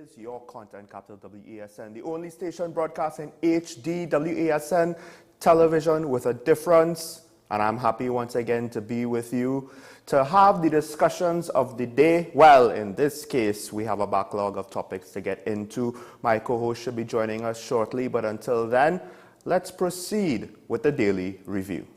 is your content capital WESN, the only station broadcasting HD WESN television with a difference. And I'm happy once again to be with you to have the discussions of the day. Well, in this case, we have a backlog of topics to get into. My co-host should be joining us shortly, but until then, let's proceed with the daily review.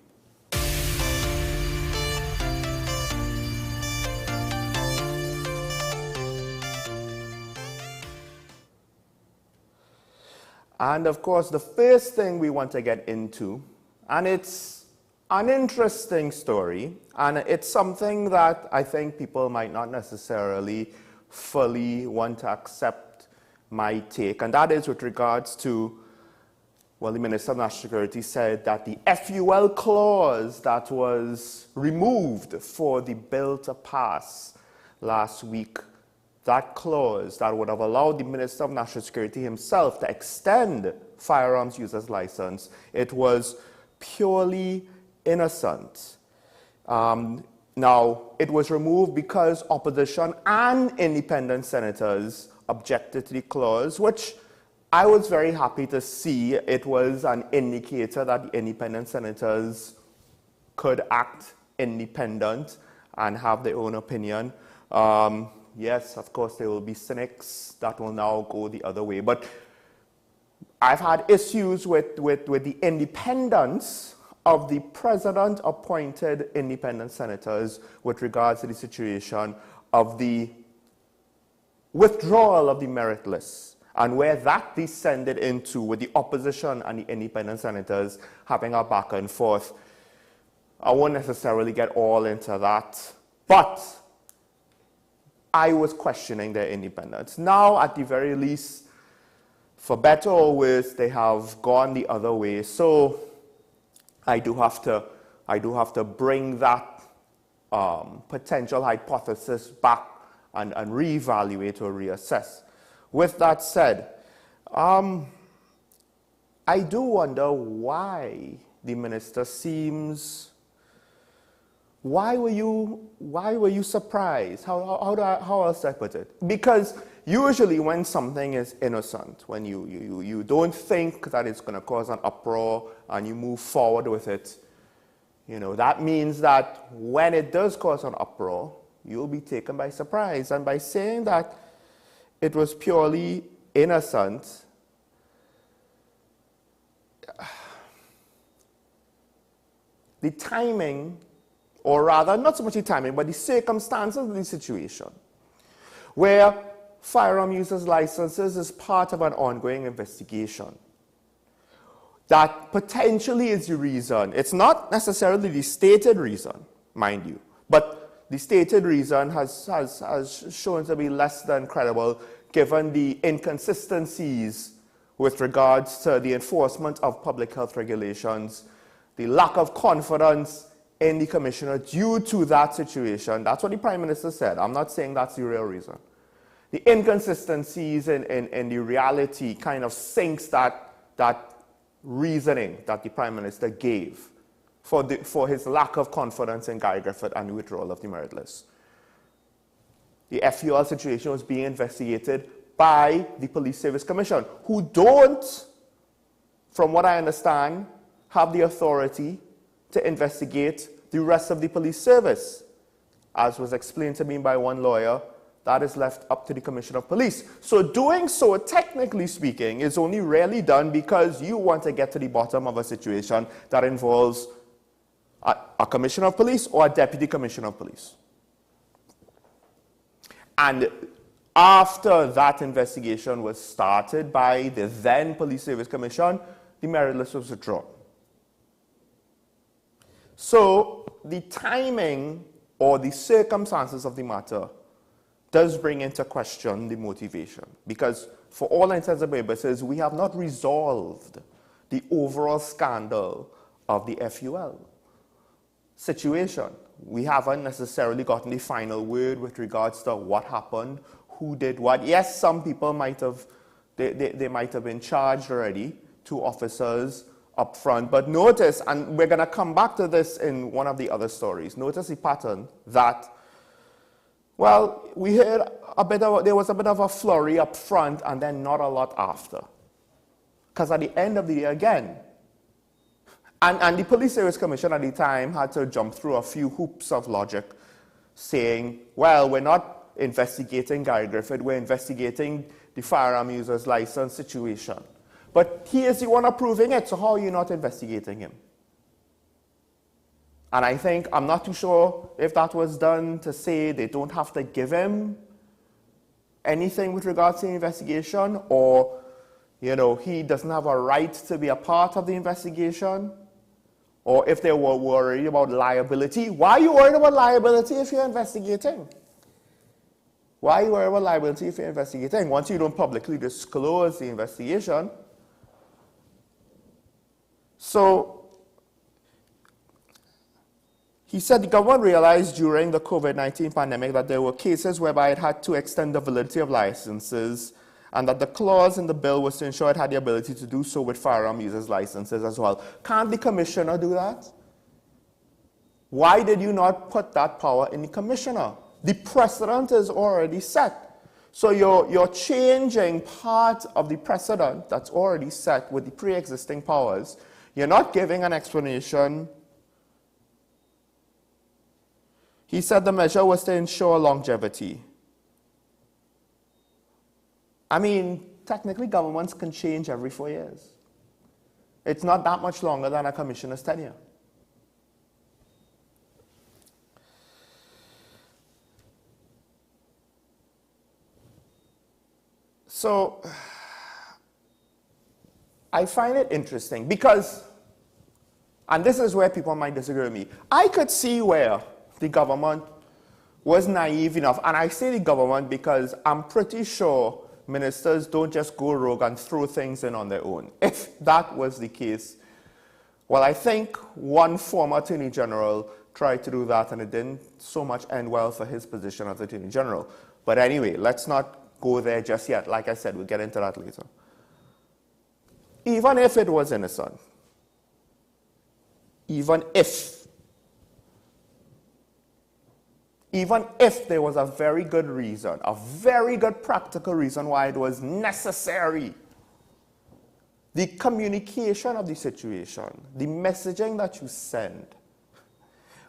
And of course, the first thing we want to get into, and it's an interesting story, and it's something that I think people might not necessarily fully want to accept my take, and that is with regards to, well, the Minister of National Security said that the FUL clause that was removed for the bill to pass last week, that clause that would have allowed the Minister of National Security himself to extend firearms users license, it was purely innocent. Now, it was removed because opposition and independent senators objected to the clause, which I was very happy to see. It was an indicator that the independent senators could act independent and have their own opinion. Yes, of course, there will be cynics that will now go the other way. But I've had issues with the independence of the president-appointed independent senators with regards to the situation of the withdrawal of the merit list, and where that descended into with the opposition and the independent senators having a back and forth. I won't necessarily get all into that, but I was questioning their independence. Now, at the very least, for better or worse, they have gone the other way. So I do have to bring that potential hypothesis back and reevaluate or reassess. With that said, I do wonder why the minister seems. Why were you surprised? How else do I put it? Because usually when something is innocent, when you don't think that it's going to cause an uproar and you move forward with it, you know, that means that when it does cause an uproar, you'll be taken by surprise. And by saying that it was purely innocent, the timing, or rather, not so much the timing, but the circumstances of the situation, where firearm users' licenses is part of an ongoing investigation. That potentially is the reason. It's not necessarily the stated reason, mind you, but the stated reason has shown to be less than credible given the inconsistencies with regards to the enforcement of public health regulations, the lack of confidence in the commissioner due to that situation. That's what the Prime Minister said. I'm not saying that's the real reason. The inconsistencies in the reality kind of sinks that reasoning that the Prime Minister gave for his lack of confidence in Guy Griffith and the withdrawal of the merit list. The FUL situation was being investigated by the Police Service Commission, who don't, from what I understand, have the authority to investigate the rest of the police service. As was explained to me by one lawyer, that is left up to the Commissioner of Police. So doing so, technically speaking, is only rarely done because you want to get to the bottom of a situation that involves a Commissioner of Police or a Deputy Commissioner of Police. And after that investigation was started by the then Police Service Commission, the merit list was withdrawn. So the timing or the circumstances of the matter does bring into question the motivation, because for all intents and purposes, we have not resolved the overall scandal of the FUL situation. We haven't necessarily gotten the final word with regards to what happened, who did what. Yes, some people might have, they might have been charged already, 2 officers up front, but notice, and we're going to come back to this in one of the other stories, notice the pattern that Well, we heard there was a bit of a flurry up front and then not a lot after. Because at the end of the day, again, and the Police Service Commission at the time had to jump through a few hoops of logic, saying, well, we're not investigating Gary Griffith, we're investigating the firearm user's license situation. But he is the one approving it, so how are you not investigating him? And I think, I'm not too sure if that was done to say they don't have to give him anything with regards to the investigation, or, you know, he doesn't have a right to be a part of the investigation, or if they were worried about liability. Why are you worried about liability if you're investigating? Why are you worried about liability if you're investigating? Once you don't publicly disclose the investigation. So, he said the government realized during the COVID-19 pandemic that there were cases whereby it had to extend the validity of licenses, and that the clause in the bill was to ensure it had the ability to do so with firearm users' licenses as well. Can't the commissioner do that? Why did you not put that power in the commissioner? The precedent is already set. So you're changing part of the precedent that's already set with the pre-existing powers. You're not giving an explanation. He said the measure was to ensure longevity. I mean, technically governments can change every 4 years. It's not that much longer than a commissioner's tenure. So, I find it interesting because, and this is where people might disagree with me, I could see where the government was naive enough, and I say the government because I'm pretty sure ministers don't just go rogue and throw things in on their own. If that was the case, well, I think one former Attorney General tried to do that and it didn't so much end well for his position as Attorney General. But anyway, let's not go there just yet. Like I said, we'll get into that later. Even if it was innocent, even if there was a very good reason, a very good practical reason why it was necessary, the communication of the situation, the messaging that you send,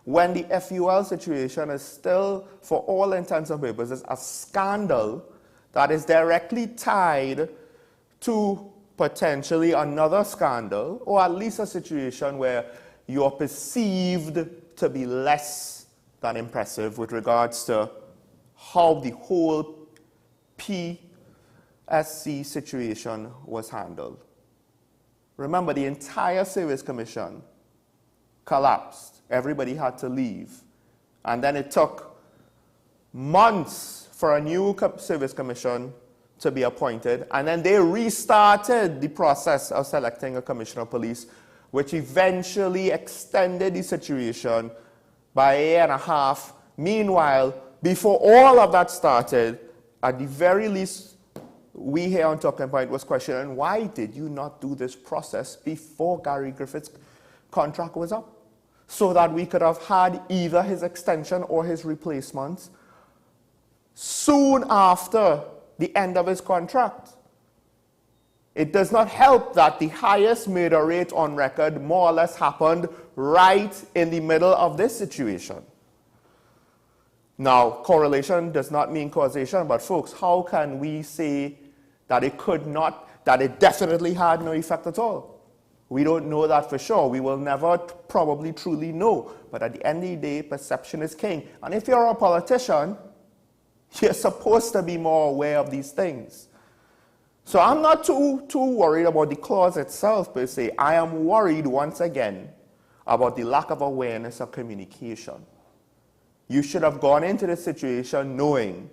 when the FUL situation is still, for all intents and purposes, a scandal that is directly tied to potentially another scandal, or at least a situation where you're perceived to be less than impressive with regards to how the whole PSC situation was handled. Remember, the entire Service Commission collapsed. Everybody had to leave. And then it took months for a new Service Commission to be appointed. And then they restarted the process of selecting a Commissioner of Police, which eventually extended the situation by a year and a half. Meanwhile, before all of that started, at the very least, we here on Talking Point was questioning, why did you not do this process before Gary Griffith's contract was up? So that we could have had either his extension or his replacement soon after the end of his contract. It does not help that the highest murder rate on record more or less happened right in the middle of this situation. Now, correlation does not mean causation, but folks, how can we say that it could not, that it definitely had no effect at all? We don't know that for sure. We will never probably truly know. But at the end of the day, perception is king. And if you're a politician, you're supposed to be more aware of these things. So I'm not too worried about the clause itself per se. I am worried once again about the lack of awareness of communication. You should have gone into this situation knowing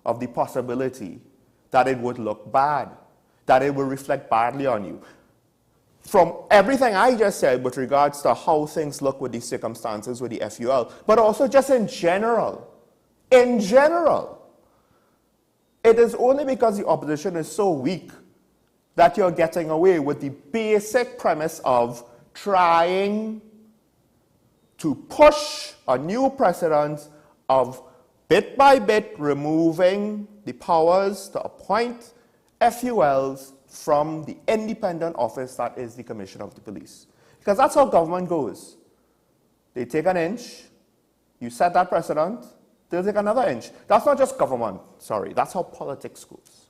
of the possibility that it would look bad, that it would reflect badly on you. From everything I just said with regards to how things look with these circumstances with the FUL, but also just in general, it is only because the opposition is so weak that you're getting away with the basic premise of trying to push a new precedent of bit by bit removing the powers to appoint FULs from the independent office that is the Commissioner of the Police. Because that's how government goes. They take an inch, you set that precedent, they'll take another inch. That's not just government, sorry, that's how politics goes.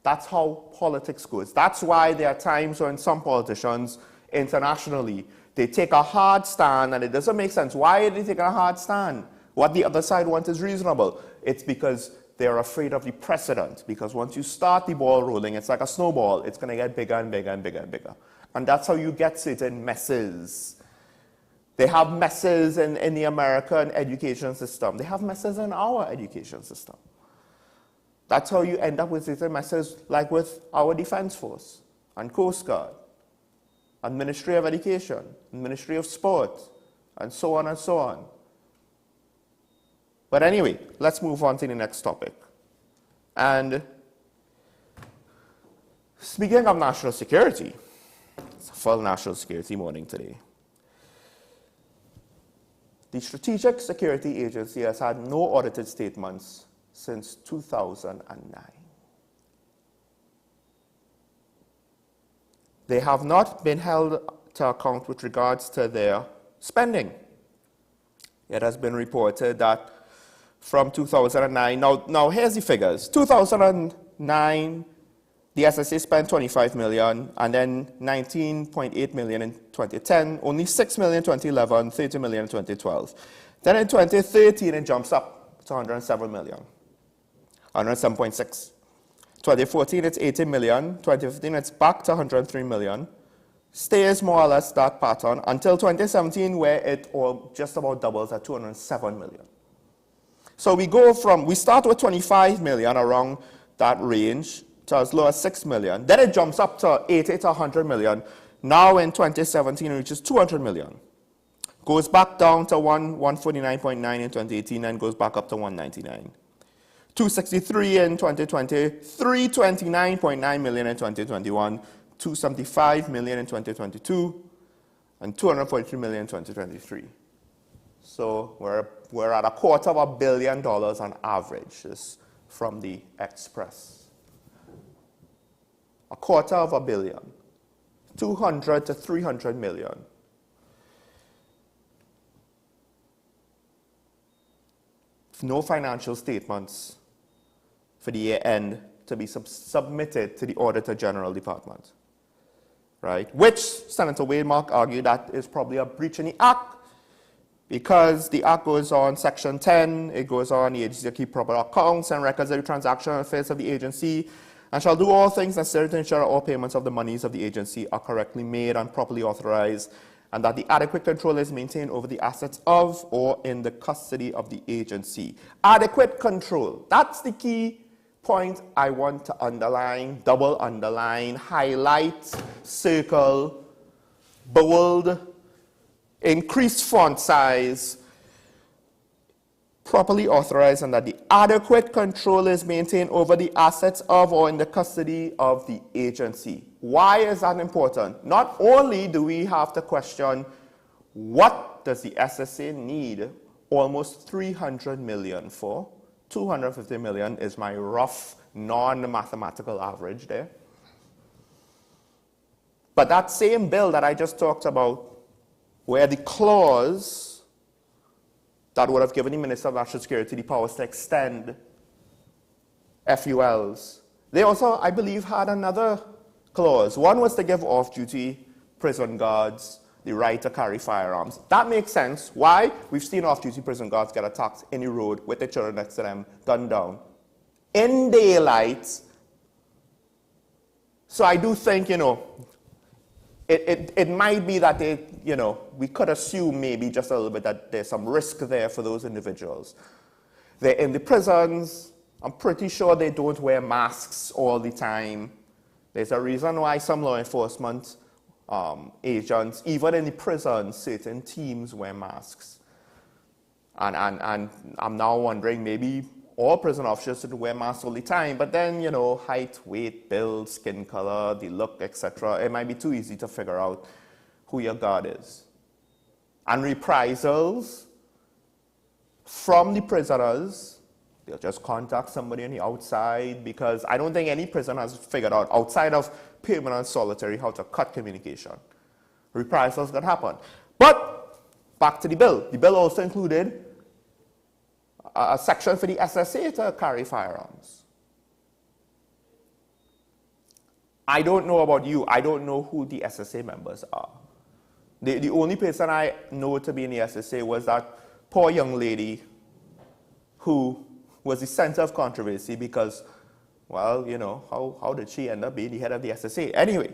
That's how politics goes. That's why there are times when some politicians internationally, they take a hard stand and it doesn't make sense. Why are they taking a hard stand? What the other side wants is reasonable. It's because they're afraid of the precedent. Because once you start the ball rolling, it's like a snowball. It's going to get bigger and bigger and bigger and bigger. And that's how you get certain messes. They have messes in the American education system. They have messes in our education system. That's how you end up with certain messes like with our Defense Force and Coast Guard and Ministry of Education, Ministry of Sport, and so on and so on. But anyway, let's move on to the next topic. And speaking of national security, it's a full national security morning today. The Strategic Security Agency has had no audited statements since 2009. They have not been held to account with regards to their spending. It has been reported that from 2009, now here's the figures. 2009, the SSA spent $25 million, and then $19.8 million in 2010, only $6 million in 2011, $30 million in 2012. Then in 2013, it jumps up to $107 million, 107.6. 2014, it's $80 million. 2015, it's back to $103 million. Stays more or less that pattern until 2017, where it just about doubles at $207 million. So we start with $25 million around that range to as low as $6 million. Then it jumps up to $80 to $100 million. Now in 2017, it reaches $200 million. Goes back down to 149.9 in 2018 and goes back up to 199. 263 in 2020, 329.9 million in 2021, 275 million in 2022, and 243 million in 2023. So we're at $250 million on average. This is from the Express. $250 million, 200 to 300 million. No financial statements for the year end to be submitted to the Auditor General Department, right? Which Senator Waymark argued that is probably a breach in the Act, because the Act goes on, Section 10, it goes on, the agency will keep proper accounts and records of the transaction affairs of the agency, and shall do all things necessary to ensure all payments of the monies of the agency are correctly made and properly authorized, and that the adequate control is maintained over the assets of or in the custody of the agency. Adequate control. That's the key point I want to underline, double underline, highlight, circle, bold, increase font size, properly authorized, and that the adequate control is maintained over the assets of or in the custody of the agency. Why is that important? Not only do we have to question what does the SSA need almost $300 million for, $250 million is my rough non-mathematical average there. But that same bill that I just talked about, where the clause that would have given the Minister of National Security the powers to extend FULs, they also, I believe, had another clause. One was to give off-duty prison guards the right to carry firearms. That makes sense. Why? We've seen off-duty prison guards get attacked in the road with their children next to them, gunned down, in daylight. So I do think, it might be that we could assume maybe just a little bit that there's some risk there for those individuals. They're in the prisons. I'm pretty sure they don't wear masks all the time. There's a reason why some law enforcement agents, even in the prisons, certain teams wear masks. And I'm now wondering, maybe all prison officers should wear masks all the time, but then, height, weight, build, skin color, the look, etc., it might be too easy to figure out who your guard is. And reprisals from the prisoners. They'll just contact somebody on the outside, because I don't think any prison has figured out, outside of permanent solitary, how to cut communication. Reprisals could happen. But back to the bill. The bill also included a section for the SSA to carry firearms. I don't know about you. I don't know who the SSA members are. The only person I know to be in the SSA was that poor young lady who was the center of controversy because, well, you know, how did she end up being the head of the SSA? Anyway,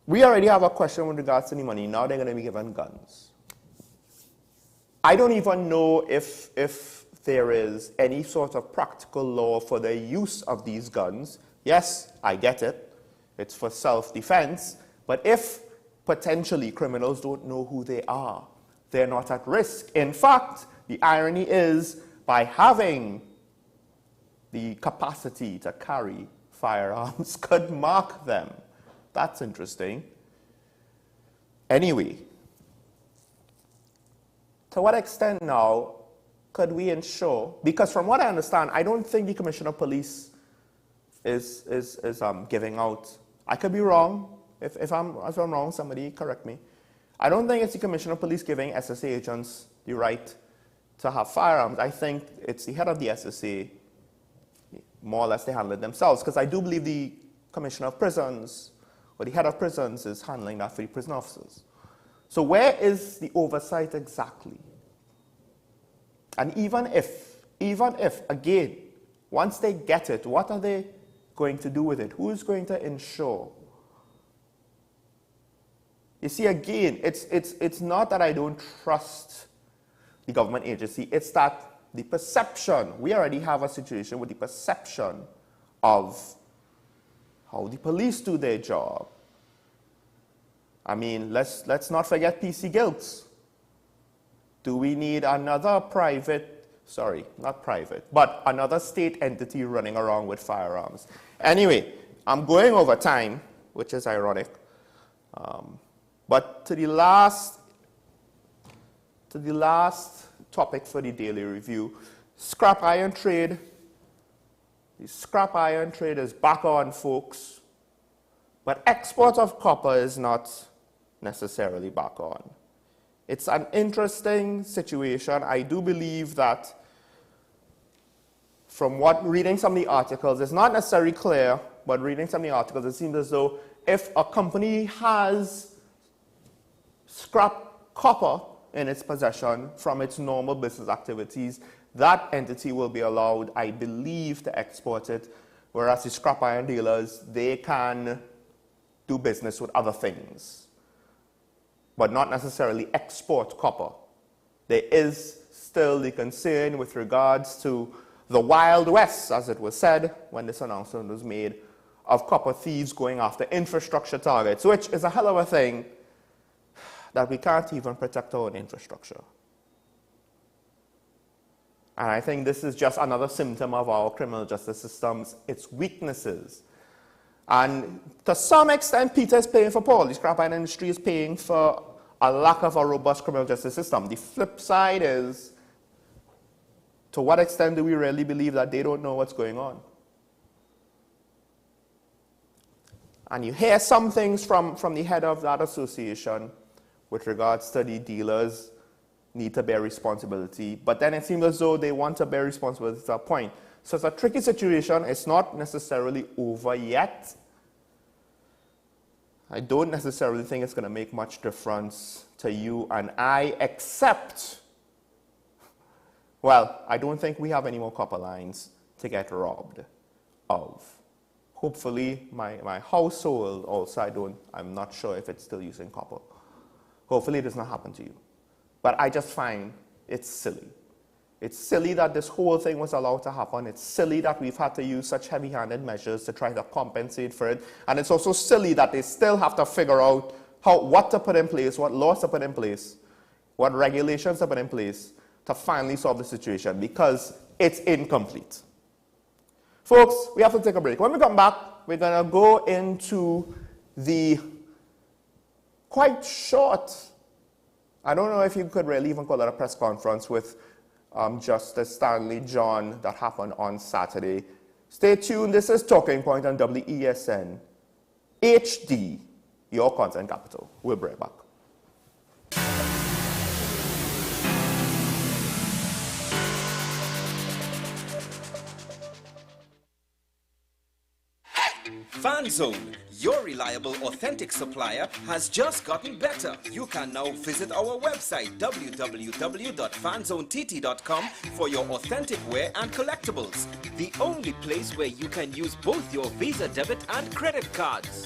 we already have a question with regards to the money. Now they're going to be given guns. I don't even know if there is any sort of practical law for the use of these guns. Yes, I get it. It's for self-defense. But if potentially criminals don't know who they are, they're not at risk. In fact, the irony is, by having the capacity to carry firearms could mark them. That's interesting. Anyway, to what extent now could we ensure, because from what I understand, I don't think the Commissioner of Police is giving out, I could be wrong, if I'm wrong, somebody correct me. I don't think it's the Commissioner of Police giving SSA agents the right to have firearms. I think it's the head of the SSA, more or less they handle it themselves, because I do believe the Commissioner of Prisons, or the head of prisons, is handling that for the prison officers. So where is the oversight exactly? And even if, again, once they get it, what are they going to do with it? Who is going to ensure? You see, again, it's not that I don't trust the government agency, it's that the perception, we already have a situation with the perception of how the police do their job. I mean, let's not forget PC guilt. Do we need another another state entity running around with firearms? Anyway, I'm going over time, which is ironic. But to the last topic for the daily review, scrap iron trade. The scrap iron trade is back on, folks. But export of copper is not necessarily back on. It's an interesting situation. I do believe that from reading some of the articles, it's not necessarily clear, but reading some of the articles, it seems as though if a company has scrap copper in its possession from its normal business activities, that entity will be allowed, I believe, to export it, whereas the scrap iron dealers, they can do business with other things, but not necessarily export copper. There is still the concern with regards to the Wild West, as it was said when this announcement was made, of copper thieves going after infrastructure targets, which is a hell of a thing that we can't even protect our own infrastructure. And I think this is just another symptom of our criminal justice system's its weaknesses. And to some extent, Peter is paying for Paul. The scrap iron industry is paying for a lack of a robust criminal justice system. The flip side is, to what extent do we really believe that they don't know what's going on? And you hear some things from the head of that association with regards to the dealers need to bear responsibility, but then it seems as though they want to bear responsibility to a point. So it's a tricky situation. It's not necessarily over yet. I don't necessarily think it's going to make much difference to you and I, except, well, I don't think we have any more copper lines to get robbed of. Hopefully, my household also, I'm not sure if it's still using copper. Hopefully it does not happen to you. But I just find it's silly. It's silly that this whole thing was allowed to happen. It's silly that we've had to use such heavy-handed measures to try to compensate for it. And it's also silly that they still have to figure out what to put in place, what laws to put in place, what regulations to put in place to finally solve the situation, because it's incomplete. Folks, we have to take a break. When we come back, we're going to go into the quite short I don't know if you could really even call it a press conference with Justice Stanley John that happened on Saturday. Stay tuned. This is Talking Point on WESN HD, your content capital. We'll be right back. FanZone, your reliable, authentic supplier, has just gotten better. You can now visit our website www.fanzonett.com for your authentic wear and collectibles. The only place where you can use both your Visa debit and credit cards.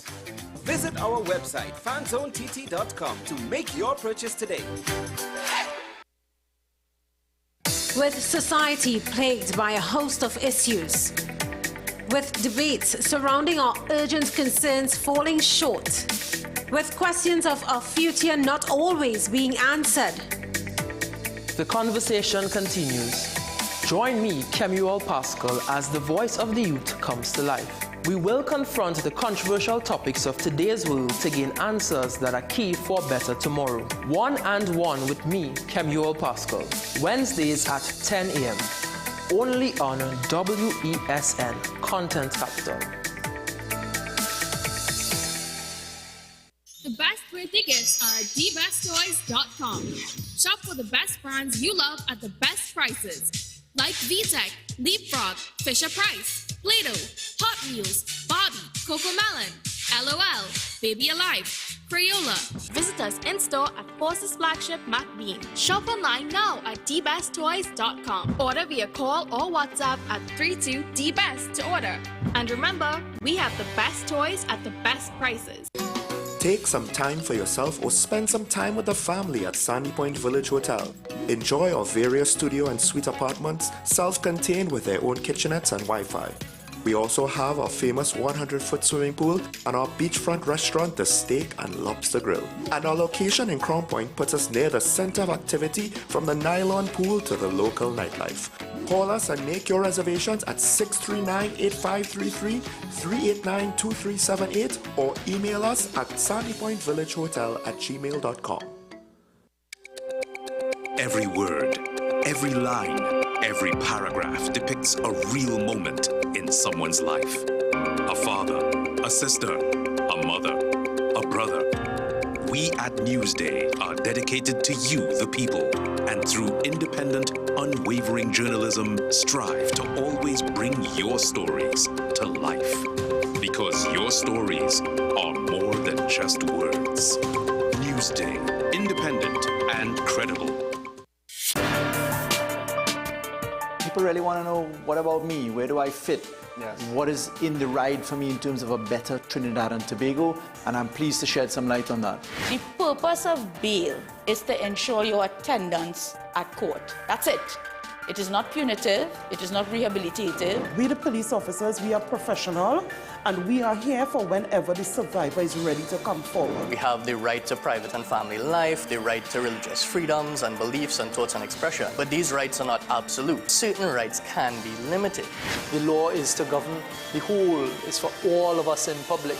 Visit our website fanzonett.com to make your purchase today. With society plagued by a host of issues, with debates surrounding our urgent concerns falling short, with questions of our future not always being answered. The conversation continues. Join me, Kemuel Pascal, as the voice of the youth comes to life. We will confront the controversial topics of today's world to gain answers that are key for a better tomorrow. One and One with me, Kemuel Pascal. Wednesdays at 10 a.m. Only on WESN Content Capital. The best great tickets are at dbesttoys.com. Shop for the best brands you love at the best prices. Like VTech, Leapfrog, Fisher-Price, Play-Doh, Hot Wheels, Barbie, Cocomelon, LOL, Baby Alive, Crayola. Visit us in-store at Forces Flagship McBean. Shop online now at dbesttoys.com. Order via call or WhatsApp at 32DBEST to order. And remember, we have the best toys at the best prices. Take some time for yourself or spend some time with the family at Sandy Point Village Hotel. Enjoy our various studio and suite apartments, self-contained with their own kitchenettes and Wi-Fi. We also have our famous 100-foot swimming pool and our beachfront restaurant, the Steak and Lobster Grill. And our location in Crown Point puts us near the center of activity from the nylon pool to the local nightlife. Call us and make your reservations at 639-8533, 389-2378 or email us at sandypointvillagehotel@gmail.com. Every word, every line, every paragraph depicts a real moment in someone's life. A father, a sister, a mother, a brother. We at Newsday are dedicated to you, the people, and through independent, unwavering journalism, strive to always bring your stories to life. Because your stories are more than just words. Newsday, independent and credible. People really want to know, what about me? Where do I fit? Yes. What is in the ride for me in terms of a better Trinidad and Tobago? And I'm pleased to shed some light on that. The purpose of bail is to ensure your attendance at court. That's it. It is not punitive. It is not rehabilitative. We, the police officers, we are professional, and we are here for whenever the survivor is ready to come forward. We have the right to private and family life, the right to religious freedoms and beliefs and thoughts and expression. But these rights are not absolute. Certain rights can be limited. The law is to govern the whole, is for all of us in public.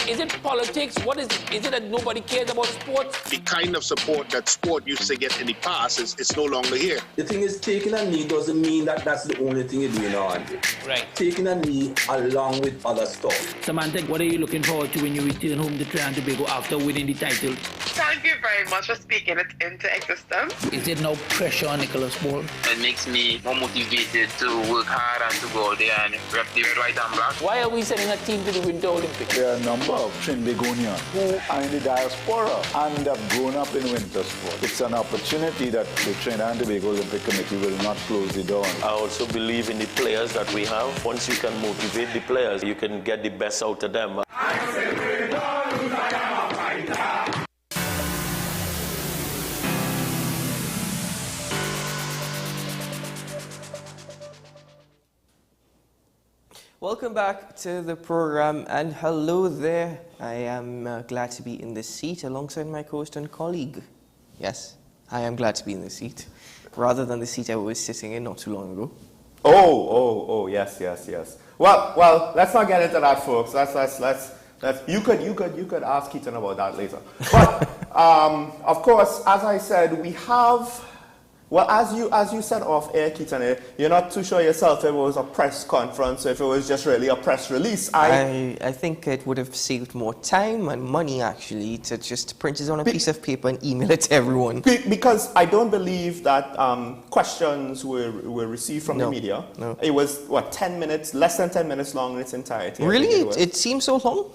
Is it politics? What is it? Is it that nobody cares about sports? The kind of support that sport used to get in the past is no longer here. The thing is, taking a knee doesn't mean that that's the only thing you're doing on. Right. Taking a knee along with other stuff. Samantha, what are you looking forward to when you return home to Trinidad and Tobago after winning the title? Thank you very much for speaking it into existence. Is there no pressure on Nicholas Paul? It makes me more motivated to work hard and to go out there and rep the red, white and black. Why are we sending a team to the Winter Olympics? There are a number of Trinbagonians who are in the diaspora and have grown up in winter sport. It's an opportunity that the Trinidad and Tobago Olympic Committee will not close the door. I also believe in the players that we have. Once you can motivate the players, you can get the best out of them. Welcome back to the program, and hello there. I am glad to be in this seat alongside my co-host and colleague. Yes, I am glad to be in this seat, rather than the seat I was sitting in not too long ago. Oh, yes. Well, let's not get into that, folks. You could ask Keaton about that later. But of course, as I said, we have. Well, as you said off air, Keaton, you're not too sure yourself if it was a press conference or if it was just really a press release. I think it would have saved more time and money, actually, to just print it on a piece of paper and email it to everyone. Because I don't believe that questions were received from the media. No. It was, 10 minutes, less than 10 minutes long in its entirety. Really? It seems so long?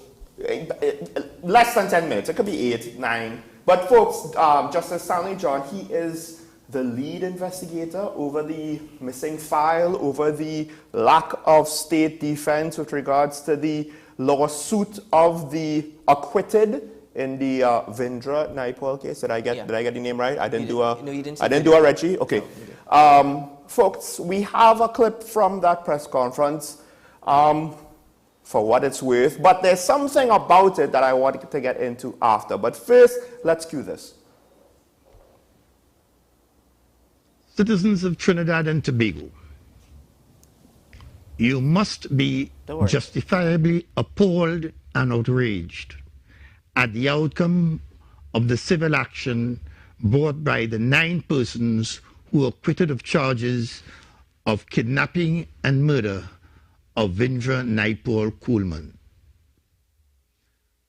Less than 10 minutes. It could be 8, 9. But folks, Justice Stanley John, he is the lead investigator over the missing file, over the lack of state defense with regards to the lawsuit of the acquitted in the Vindra Naipaul case. Did I get the name right? I didn't do a Reggie. Okay. Folks, we have a clip from that press conference for what it's worth, but there's something about it that I want to get into after. But first, let's cue this. Citizens of Trinidad and Tobago, you must be justifiably appalled and outraged at the outcome of the civil action brought by the 9 persons who were acquitted of charges of kidnapping and murder of Vindra Naipaul Coleman.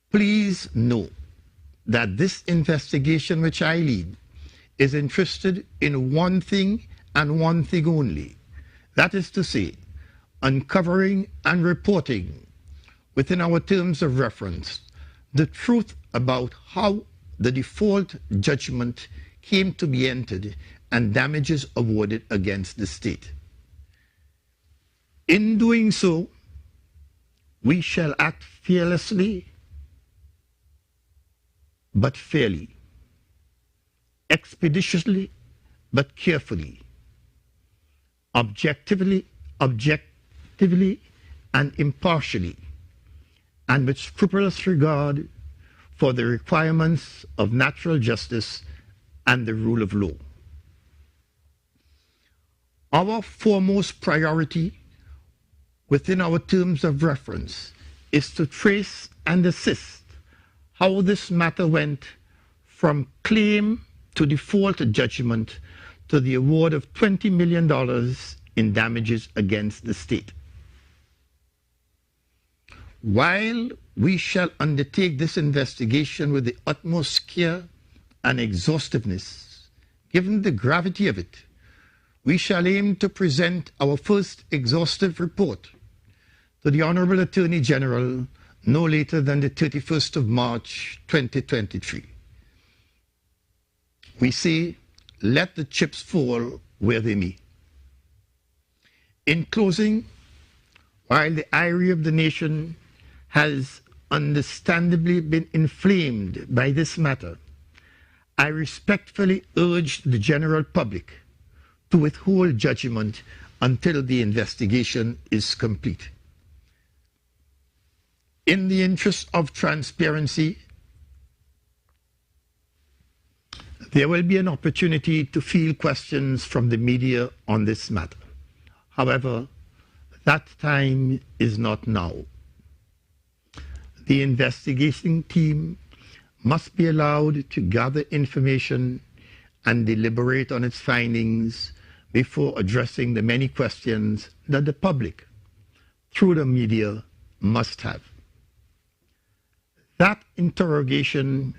Please know that this investigation which I lead is interested in one thing and one thing only. That is to say, uncovering and reporting within our terms of reference the truth about how the default judgment came to be entered and damages awarded against the state. In doing so, we shall act fearlessly but fairly, expeditiously but carefully, objectively and impartially, and with scrupulous regard for the requirements of natural justice and the rule of law. Our foremost priority within our terms of reference is to trace and assist how this matter went from claim to default judgment to the award of $20 million in damages against the state. While we shall undertake this investigation with the utmost care and exhaustiveness, given the gravity of it, we shall aim to present our first exhaustive report to the Honorable Attorney General no later than the 31st of March 2023. We say, let the chips fall where they may. In closing, while the ire of the nation has understandably been inflamed by this matter, I respectfully urge the general public to withhold judgment until the investigation is complete. In the interest of transparency, there will be an opportunity to field questions from the media on this matter. However, that time is not now. The investigation team must be allowed to gather information and deliberate on its findings before addressing the many questions that the public, through the media, must have. That interrogation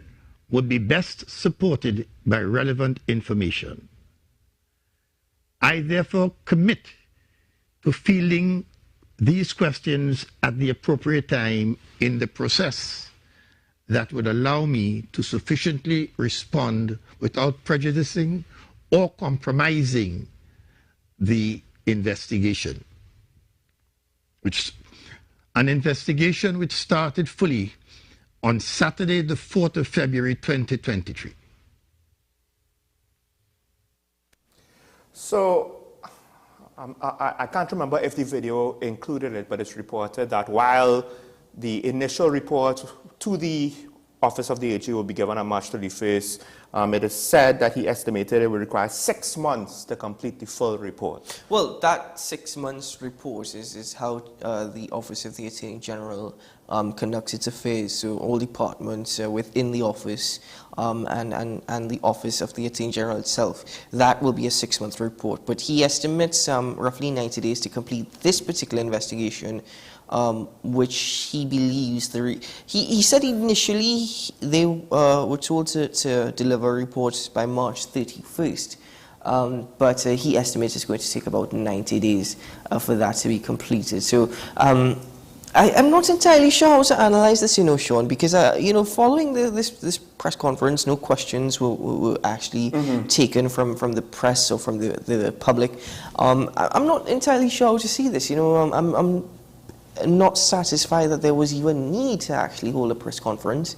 would be best supported by relevant information. I therefore commit to fielding these questions at the appropriate time in the process that would allow me to sufficiently respond without prejudicing or compromising the investigation. An investigation which started fully on Saturday, the 4th of February, 2023. So, I can't remember if the video included it, but it's reported that while the initial report to the office of the AG will be given on March 31st. It is said that he estimated it would require 6 months to complete the full report. Well, that 6 months report is how the Office of the Attorney General conducts its affairs. So all departments within the office and the Office of the Attorney General itself, that will be a 6-month report. But he estimates roughly 90 days to complete this particular investigation, which he believes he said initially they were told to deliver reports by March 31st. But he estimates it's going to take about 90 days for that to be completed. So I'm not entirely sure how to analyze this, Sean, because, following this press conference, no questions were actually taken from the press or from the public. I'm not entirely sure how to see this. I'm not satisfied that there was even need to actually hold a press conference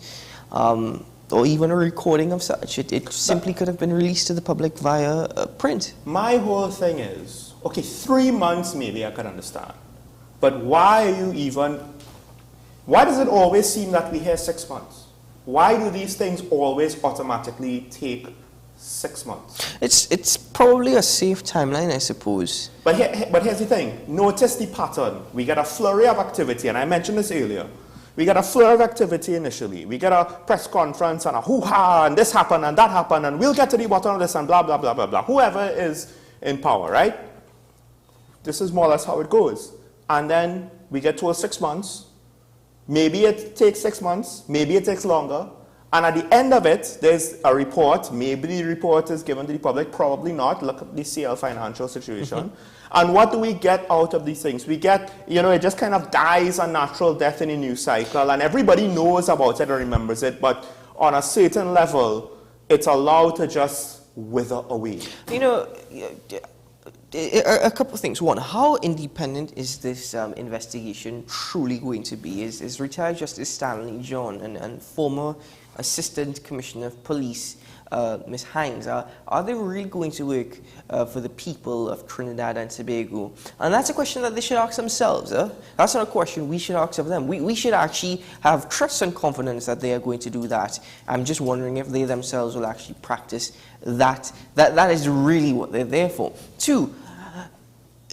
or even a recording of such. It simply could have been released to the public via print. My whole thing is, okay, 3 months maybe I could understand. But why does it always seem that we hear 6 months? Why do these things always automatically take 6 months? It's probably a safe timeline, I suppose. But here's the thing. Notice the pattern. We get a flurry of activity, and I mentioned this earlier. We get a flurry of activity initially. We get a press conference and a hoo-ha, and this happened and that happened, and we'll get to the bottom of this and blah, blah, blah, blah, blah. Whoever is in power, right? This is more or less how it goes. And then we get to 6 months. Maybe it takes 6 months. Maybe it takes longer. And at the end of it, there's a report. Maybe the report is given to the public. Probably not. Look at the CL financial situation. And what do we get out of these things? We get, it just kind of dies a natural death in a news cycle. And everybody knows about it and remembers it. But on a certain level, it's allowed to just wither away. A couple of things. One, how independent is this investigation truly going to be? Is retired Justice Stanley John and former Assistant Commissioner of Police, Ms. Hines, are they really going to work for the people of Trinidad and Tobago? And that's a question that they should ask themselves. That's not a question we should ask of them. We should actually have trust and confidence that they are going to do that. I'm just wondering if they themselves will actually practice that. That is really what they're there for. Two,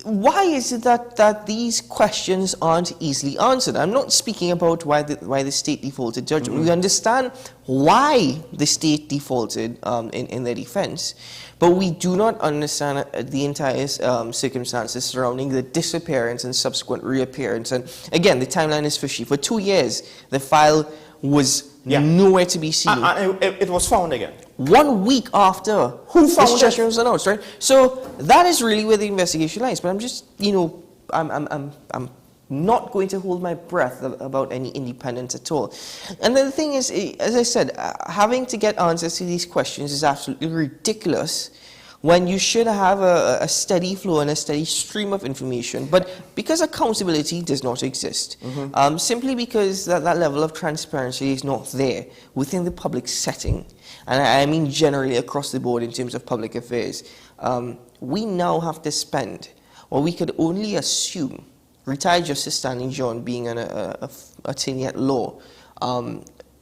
why is it that these questions aren't easily answered? I'm not speaking about why the state defaulted judgment. We understand why the state defaulted in their defense, but we do not understand the entire circumstances surrounding the disappearance and subsequent reappearance. And again, the timeline is fishy. For 2 years, the file was nowhere to be seen. It was found again. 1 week after who found this judgment was announced, right? So that is really where the investigation lies. But I'm just, I'm not going to hold my breath about any independence at all. And then the thing is, as I said, having to get answers to these questions is absolutely ridiculous when you should have a steady flow and a steady stream of information. But because accountability does not exist, simply because that level of transparency is not there within the public setting, and I mean generally across the board in terms of public affairs, we now have to spend, or we could only assume, retired Justice Stanley John being an attorney at law,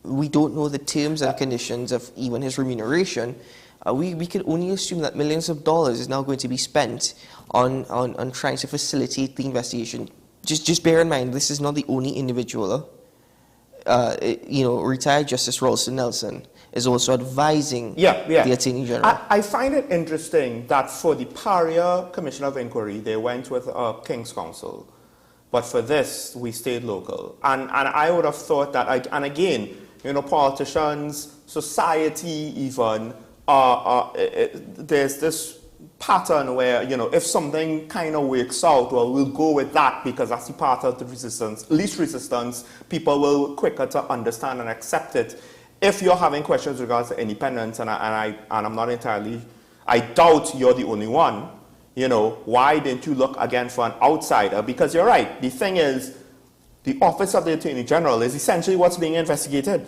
we don't know the terms and conditions of even his remuneration. We can only assume that millions of dollars is now going to be spent on trying to facilitate the investigation. Just bear in mind, this is not the only individual. Retired Justice Ralston Nelson is also advising the Attorney General. I find it interesting that for the Paria Commission of Inquiry, they went with King's Counsel. But for this, we stayed local. And I would have thought that, and again, politicians, society even, there's this pattern where, if something kind of works out, well, we'll go with that because that's the part of the least resistance. People will quicker to understand and accept it. If you're having questions with regards to independence, and I'm not entirely, I doubt you're the only one, why didn't you look again for an outsider? Because you're right, the thing is, the Office of the Attorney General is essentially what's being investigated,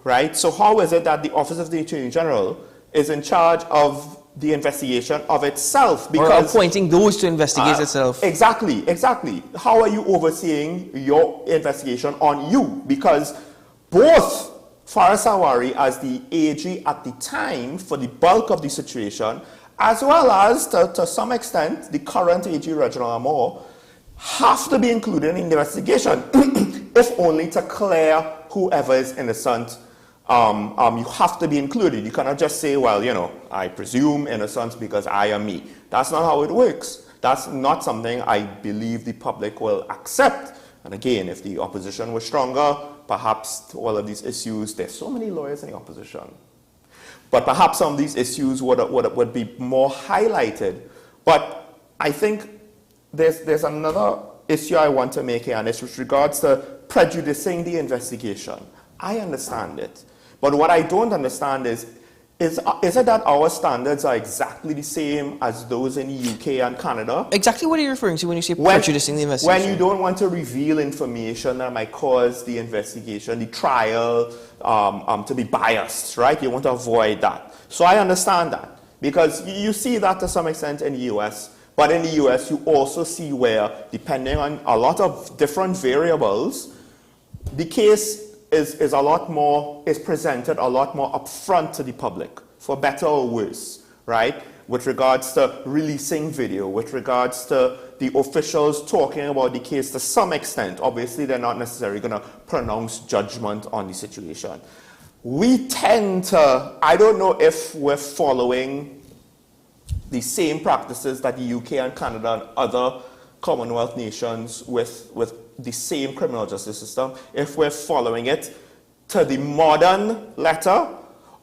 right? So how is it that the Office of the Attorney General is in charge of the investigation of itself? Because, or appointing those to investigate itself. Exactly. How are you overseeing your investigation on you? Because both Faris Awari as the AG at the time for the bulk of the situation, as well as, to some extent, the current AG, Reginald Amor, have to be included in the investigation, if only to clear whoever is innocent. You have to be included. You cannot just say, well, you know, I presume innocence because I am me. That's not how it works. That's not something I believe the public will accept. And again, if the opposition was stronger, perhaps all of these issues, there's so many lawyers in the opposition, but perhaps some of these issues would be more highlighted. But I think there's another issue I want to make here, and it's with regards to prejudicing the investigation. I understand it, but what I don't understand is it that our standards are exactly the same as those in the UK and Canada? Exactly what are you referring to when you say prejudicing the investigation? When you don't want to reveal information that might cause the investigation, the trial, to be biased, right? You want to avoid that. So I understand that, because you see that to some extent in the US, but in the US you also see where, depending on a lot of different variables, the case is presented a lot more upfront to the public, for better or worse, right? With regards to releasing video, with regards to the officials talking about the case to some extent. Obviously, they're not necessarily going to pronounce judgment on the situation. We tend to, I don't know if we're following the same practices that the UK and Canada and other Commonwealth nations with the same criminal justice system, if we're following it to the modern letter,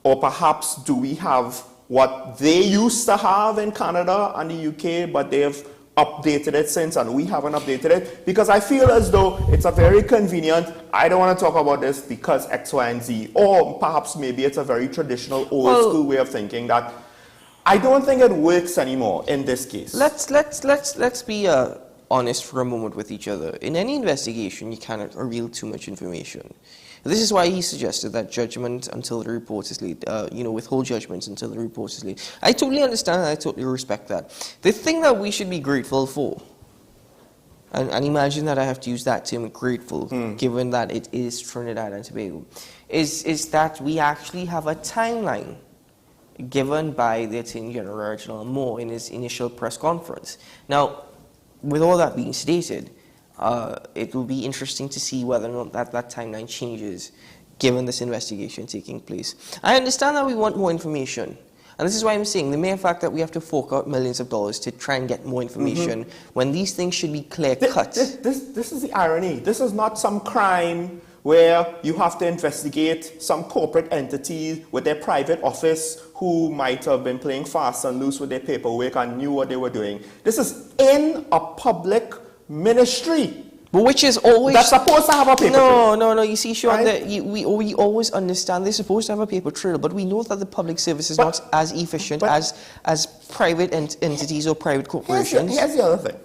or perhaps do we have what they used to have in Canada and the UK, but they've updated it since and we haven't updated it? Because I feel as though it's a very convenient, I don't want to talk about this because X, Y, and Z, or perhaps maybe it's a very traditional old school way of thinking that I don't think it works anymore in this case. Let's be honest for a moment with each other. In any investigation, you cannot reveal too much information. This is why he suggested that judgment until the report is laid, withhold judgments until the report is laid. I totally understand and I totally respect that. The thing that we should be grateful for, and imagine that I have to use that term, grateful, given that it is Trinidad and Tobago, is that we actually have a timeline given by the Attorney General Reginald Moore in his initial press conference. Now, with all that being stated, it will be interesting to see whether or not that timeline changes given this investigation taking place. I understand that we want more information, and this is why I'm saying the mere fact that we have to fork out millions of dollars to try and get more information when these things should be clear-cut. This is the irony. This is not some crime where you have to investigate some corporate entity with their private office who might have been playing fast and loose with their paperwork and knew what they were doing. This is in a public ministry. But which is always... That's supposed to have a paper trail. No. You see, Sean, right? We always understand they're supposed to have a paper trail, but we know that the public service is not as efficient as private entities or private corporations. Here's the other thing.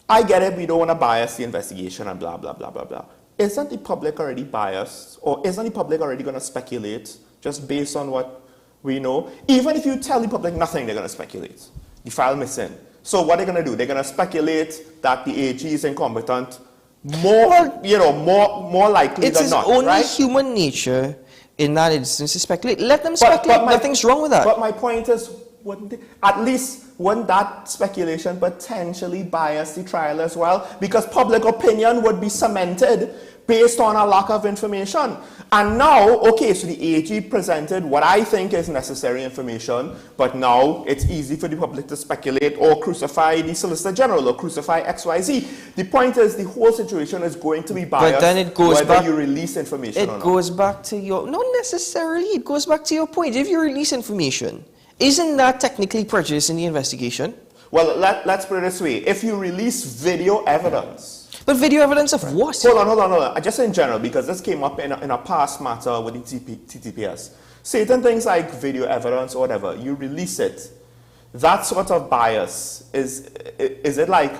I get it, we don't want to bias the investigation and blah, blah, blah, blah, blah. Isn't the public already biased? Or isn't the public already going to speculate just based on what we know? Even if you tell the public nothing, they're going to speculate. The file missing. So what are they going to do? They're going to speculate that the AG is incompetent more likely than not, It is only human nature in that instance to speculate. Let them speculate. Nothing's wrong with that. But my point is, wouldn't that speculation potentially bias the trial as well? Because public opinion would be cemented based on a lack of information. And now, okay, so the AG presented what I think is necessary information, but now it's easy for the public to speculate or crucify the Solicitor General or crucify XYZ. The point is the whole situation is going to be biased, but then it goes whether back, you release information or not. It goes back to your, not necessarily, it goes back to your point. If you release information, isn't that technically prejudicing the investigation? Well, let's put it this way. If you release video evidence... But video evidence of what? Hold on. Just in general, because this came up in a past matter with the TTPS. Certain things like video evidence or whatever, you release it. That sort of bias, is it like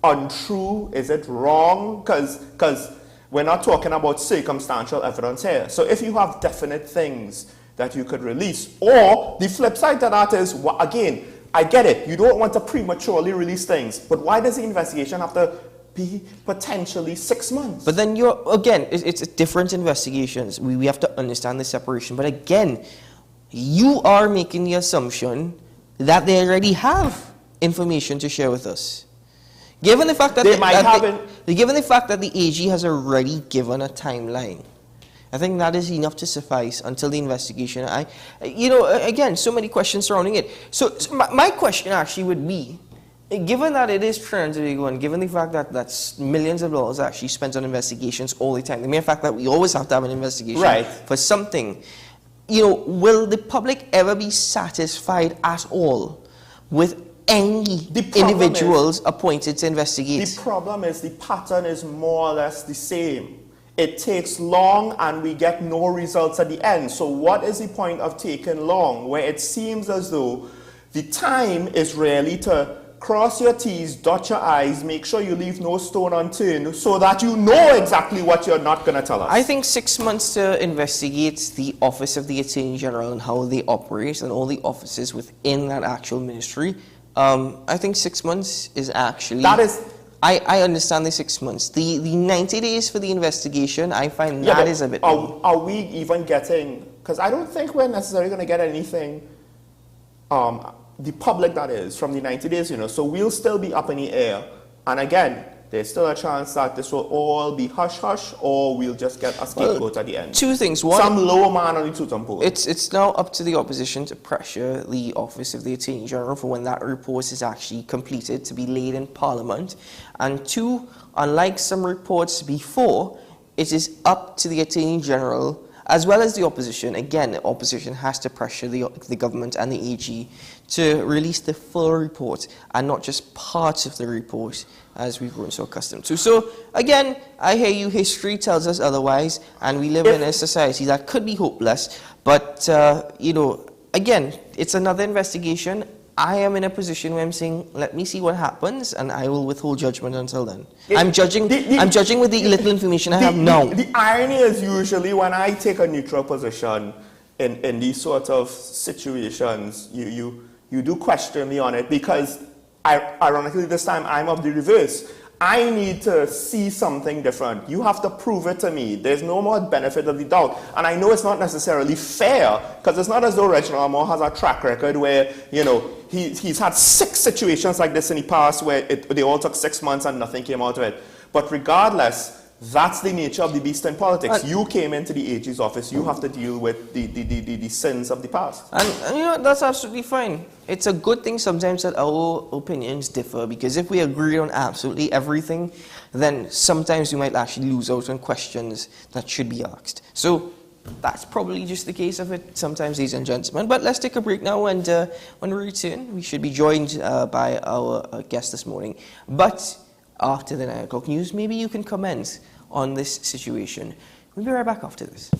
untrue? Is it wrong? Because we're not talking about circumstantial evidence here. So if you have definite things that you could release, or the flip side to that is, again, I get it, you don't want to prematurely release things, but why does the investigation have to be potentially 6 months. But then it's different investigations. We have to understand the separation. But again, you are making the assumption that they already have information to share with us. Given the fact that given the fact that the AG has already given a timeline, I think that is enough to suffice until the investigation. Again, so many questions surrounding it. So my question actually would be, given that it is Trinidad and Tobago, and given the fact that that's millions of dollars actually spent on investigations all the time, the mere fact that we always have to have an investigation for something, will the public ever be satisfied at all with any individuals appointed to investigate? The problem is the pattern is more or less the same. It takes long and we get no results at the end. So what is the point of taking long, where it seems as though the time is really to cross your T's, dot your I's, make sure you leave no stone unturned so that you know exactly what you're not going to tell us. I think 6 months to investigate the Office of the Attorney General and how they operate and all the offices within that actual ministry. I think 6 months is actually... I understand the 6 months. The 90 days for the investigation, I find that is a bit... Are we even getting... Because I don't think we're necessarily going to get anything... the public, that is, from the 90 days, So we'll still be up in the air. And again, there's still a chance that this will all be hush-hush, or we'll just get a scapegoat at the end. Two things. One, some low man on the totem pole. It's now up to the opposition to pressure the Office of the Attorney General for when that report is actually completed to be laid in Parliament. And two, unlike some reports before, it is up to the Attorney General, as well as the opposition. Again, the opposition has to pressure the government and the AG to release the full report and not just parts of the report, as we've grown so accustomed to. So, again, I hear you, history tells us otherwise, and we live in a society that could be hopeless. But, again, it's another investigation. I am in a position where I'm saying, let me see what happens, and I will withhold judgment until then. I'm judging with the little information I have now. The irony is usually when I take a neutral position in these sort of situations, you do question me on it, because ironically this time I'm of the reverse. I need to see something different. You have to prove it to me. There's no more benefit of the doubt. And I know it's not necessarily fair, because it's not as though Reginald Moore has a track record where, he's had 6 situations like this in the past where they all took 6 months and nothing came out of it. But regardless, that's the nature of the beast in politics. You came into the AG's office, you have to deal with the sins of the past. And that's absolutely fine. It's a good thing sometimes that our opinions differ, because if we agree on absolutely everything, then sometimes we might actually lose out on questions that should be asked. So that's probably just the case of it sometimes, ladies and gentlemen. But let's take a break now, and when we return, we should be joined by our guest this morning. But after the 9 o'clock news, maybe you can comment on this situation. We'll be right back after this.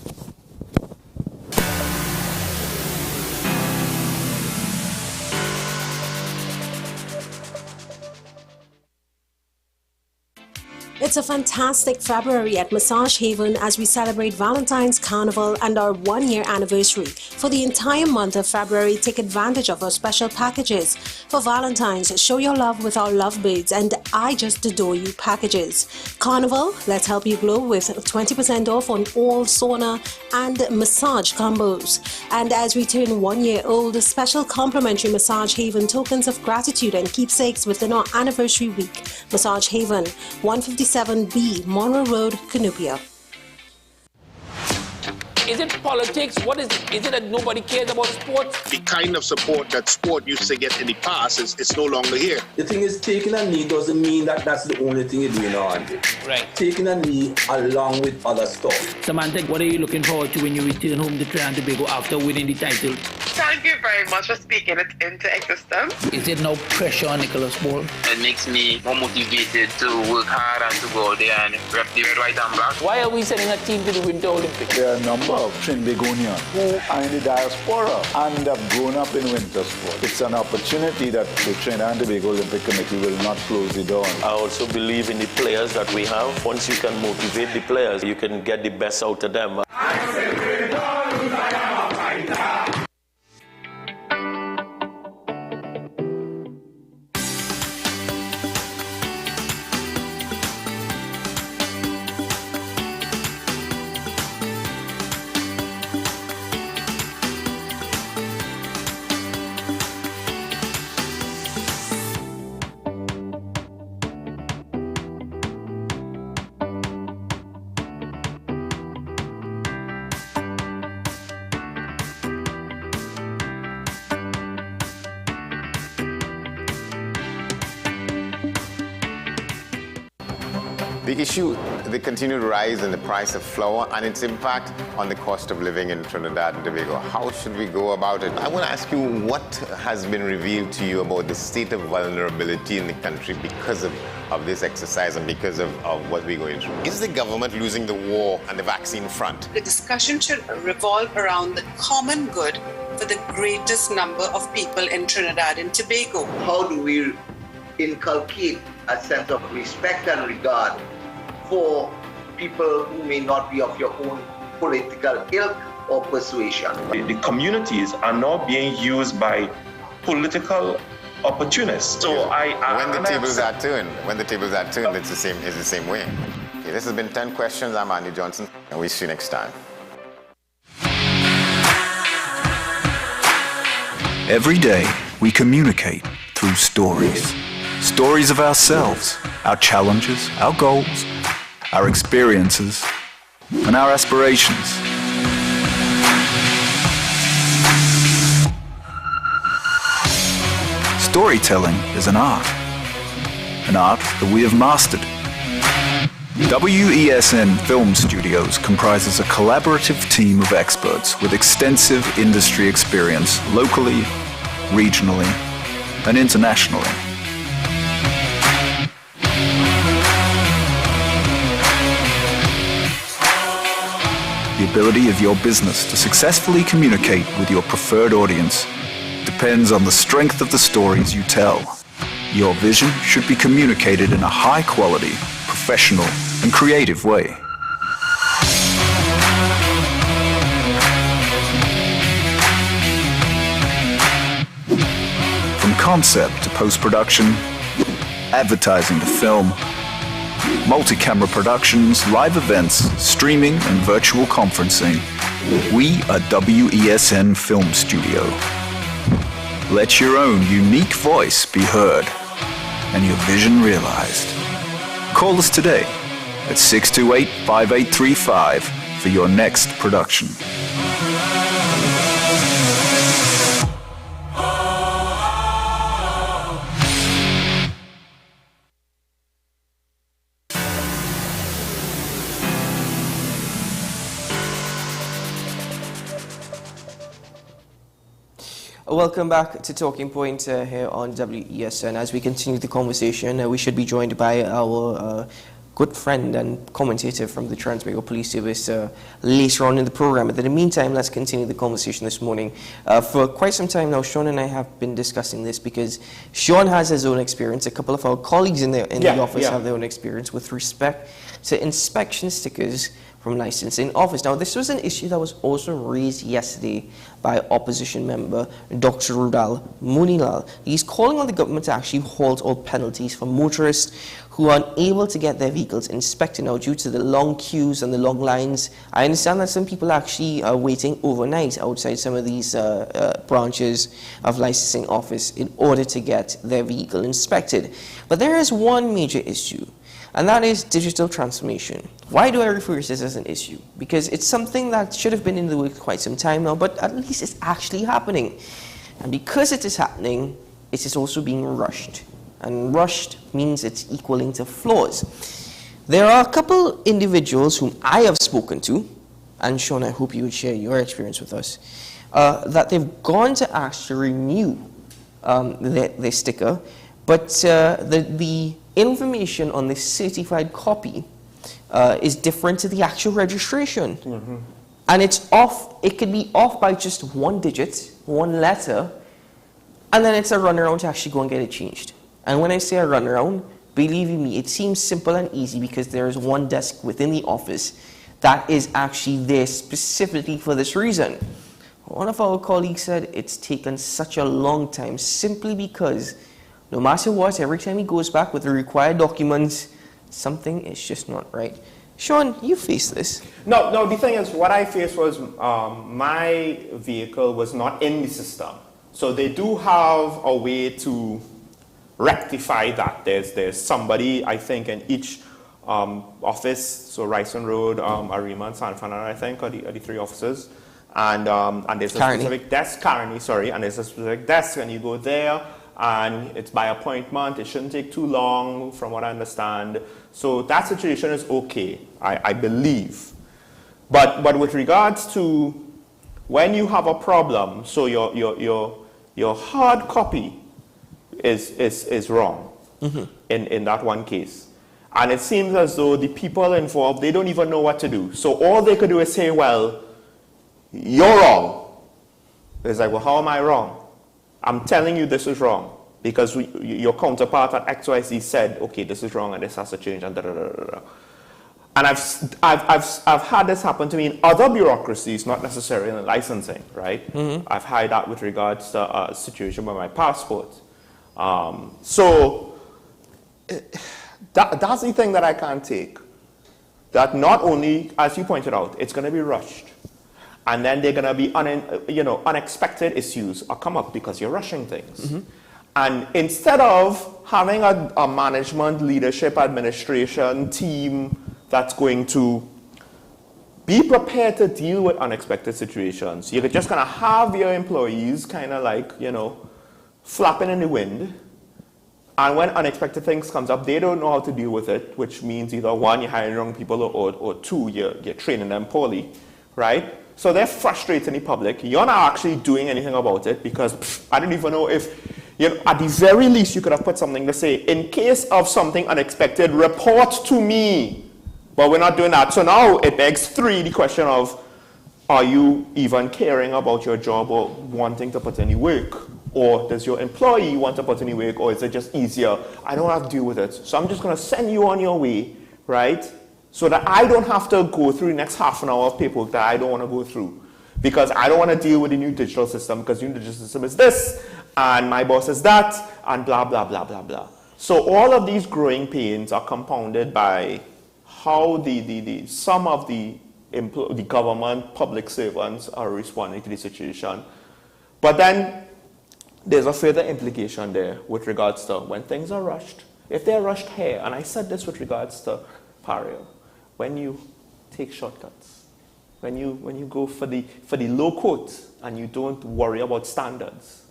It's a fantastic February at Massage Haven as we celebrate Valentine's Carnival and our 1-year anniversary. For the entire month of February, take advantage of our special packages. For Valentine's, show your love with our lovebirds and I Just Adore You packages. Carnival, let's help you glow with 20% off on all sauna and massage combos. And as we turn 1 year old, special complimentary Massage Haven tokens of gratitude and keepsakes within our anniversary week. Massage Haven, 157B, Monroe Road, Cunupia. Is it politics? Is it that nobody cares about sports? The kind of support that sport used to get in the past is no longer here. The thing is, taking a knee doesn't mean that that's the only thing you're doing on it. Right. Taking a knee along with other stuff. Samantha, what are you looking forward to when you return home to Trinidad and Tobago after winning the title? Thank you very much for speaking it into existence. Is it no pressure on Nicholas Ball? It makes me more motivated to work hard and to go out there and rep the red, white and black. Why are we sending a team to the Winter Olympics? There are a number of Trinbagonians who are in the diaspora and have grown up in winter sport. It's an opportunity that the Trinidad and Tobago Olympic Committee will not close the door on. I also believe in the players that we have. Once you can motivate the players, you can get the best out of them. The issue, the continued rise in the price of flour and its impact on the cost of living in Trinidad and Tobago. How should we go about it? I want to ask you what has been revealed to you about the state of vulnerability in the country because of this exercise and because of what we're going through. Is the government losing the war on the vaccine front? The discussion should revolve around the common good for the greatest number of people in Trinidad and Tobago. How do we inculcate a sense of respect and regard for people who may not be of your own political ilk or persuasion? The communities are now being used by political opportunists. So when the tables are turned, it's the same way. Okay, this has been 10 questions. I'm Andy Johnson, and we'll see you next time. Every day, we communicate through stories. Stories of ourselves, our challenges, our goals, our experiences, and our aspirations. Storytelling is an art that we have mastered. WESN Film Studios comprises a collaborative team of experts with extensive industry experience locally, regionally, and internationally. The ability of your business to successfully communicate with your preferred audience depends on the strength of the stories you tell. Your vision should be communicated in a high-quality, professional, and creative way. From concept to post-production, advertising to film, multi-camera productions, live events, streaming, and virtual conferencing, we are WESN Film Studio. Let your own unique voice be heard and your vision realized. Call us today at 628-5835 for your next production. Welcome back to Talking Point here on WESN. As we continue the conversation, we should be joined by our good friend and commentator from the Trans-Tobago Police Service later on in the program. But in the meantime, let's continue the conversation this morning. For quite some time now, Sean and I have been discussing this because Sean has his own experience. A couple of our colleagues in the office have their own experience with respect to inspection stickers from licensing office. Now, this was an issue that was also raised yesterday by opposition member Dr. Rudal Munilal. He's calling on the government to actually halt all penalties for motorists who are unable to get their vehicles inspected now due to the long queues and the long lines. I understand that some people actually are waiting overnight outside some of these branches of licensing office in order to get their vehicle inspected. But there is one major issue, and that is digital transformation. Why do I refer to this as an issue? Because it's something that should have been in the works quite some time now, but at least it's actually happening. And because it is happening, it is also being rushed. And rushed means it's equaling to flaws. There are a couple individuals whom I have spoken to, and Sean, I hope you would share your experience with us, that they've gone to actually renew their sticker, but the information on the certified copy is different to the actual registration. Mm-hmm. And it's off, it could be off by just one digit, one letter, and then it's a runaround to actually go and get it changed. And when I say a runaround, believe me, it seems simple and easy because there is one desk within the office that is actually there specifically for this reason. One of our colleagues said it's taken such a long time simply because no matter what, every time he goes back with the required documents, something is just not right. Sean, you faced this. No, the thing is, what I faced was my vehicle was not in the system. So they do have a way to rectify that. There's somebody, I think, in each office, so Ryson Road, Arima, and San Fernando, I think, are the three offices. And there's a specific desk, and there's a specific desk, and you go there, and it's by appointment. It shouldn't take too long, from what I understand. So that situation is okay, I believe. But with regards to when you have a problem, so your hard copy is wrong in that one case. And it seems as though the people involved, they don't even know what to do. So all they could do is say, well, you're wrong. It's like, well, how am I wrong? I'm telling you this is wrong because your counterpart at XYZ said, okay, this is wrong and this has to change and da-da-da-da-da. And I've had this happen to me in other bureaucracies, not necessarily in licensing, right? I've had that with regards to a situation with my passport. So that's the thing that I can't take. That not only, as you pointed out, it's going to be rushed, and then they're going to be unexpected issues are come up because you're rushing things. And instead of having a management, leadership, administration team that's going to be prepared to deal with unexpected situations, you're just going to have your employees kind of like, flapping in the wind. And when unexpected things comes up, they don't know how to deal with it, which means either one, you're hiring wrong people, or two, you're training them poorly, right? So they're frustrating the public. You're not actually doing anything about it because I don't even know if, at the very least, you could have put something to say, in case of something unexpected, report to me. But we're not doing that. So now it begs the question of, are you even caring about your job or wanting to put any work? Or does your employee want to put any work, or is it just easier? I don't have to deal with it, so I'm just going to send you on your way, right? So that I don't have to go through the next half an hour of paperwork that I don't want to go through. Because I don't want to deal with the new digital system, because the new digital system is this, and my boss is that, and blah, blah, blah, blah, blah. So all of these growing pains are compounded by how some of the government, public servants are responding to the situation. But then there's a further implication there with regards to when things are rushed. If they're rushed here, and I said this with regards to Pario, when you take shortcuts, when you go for the low quote and you don't worry about standards,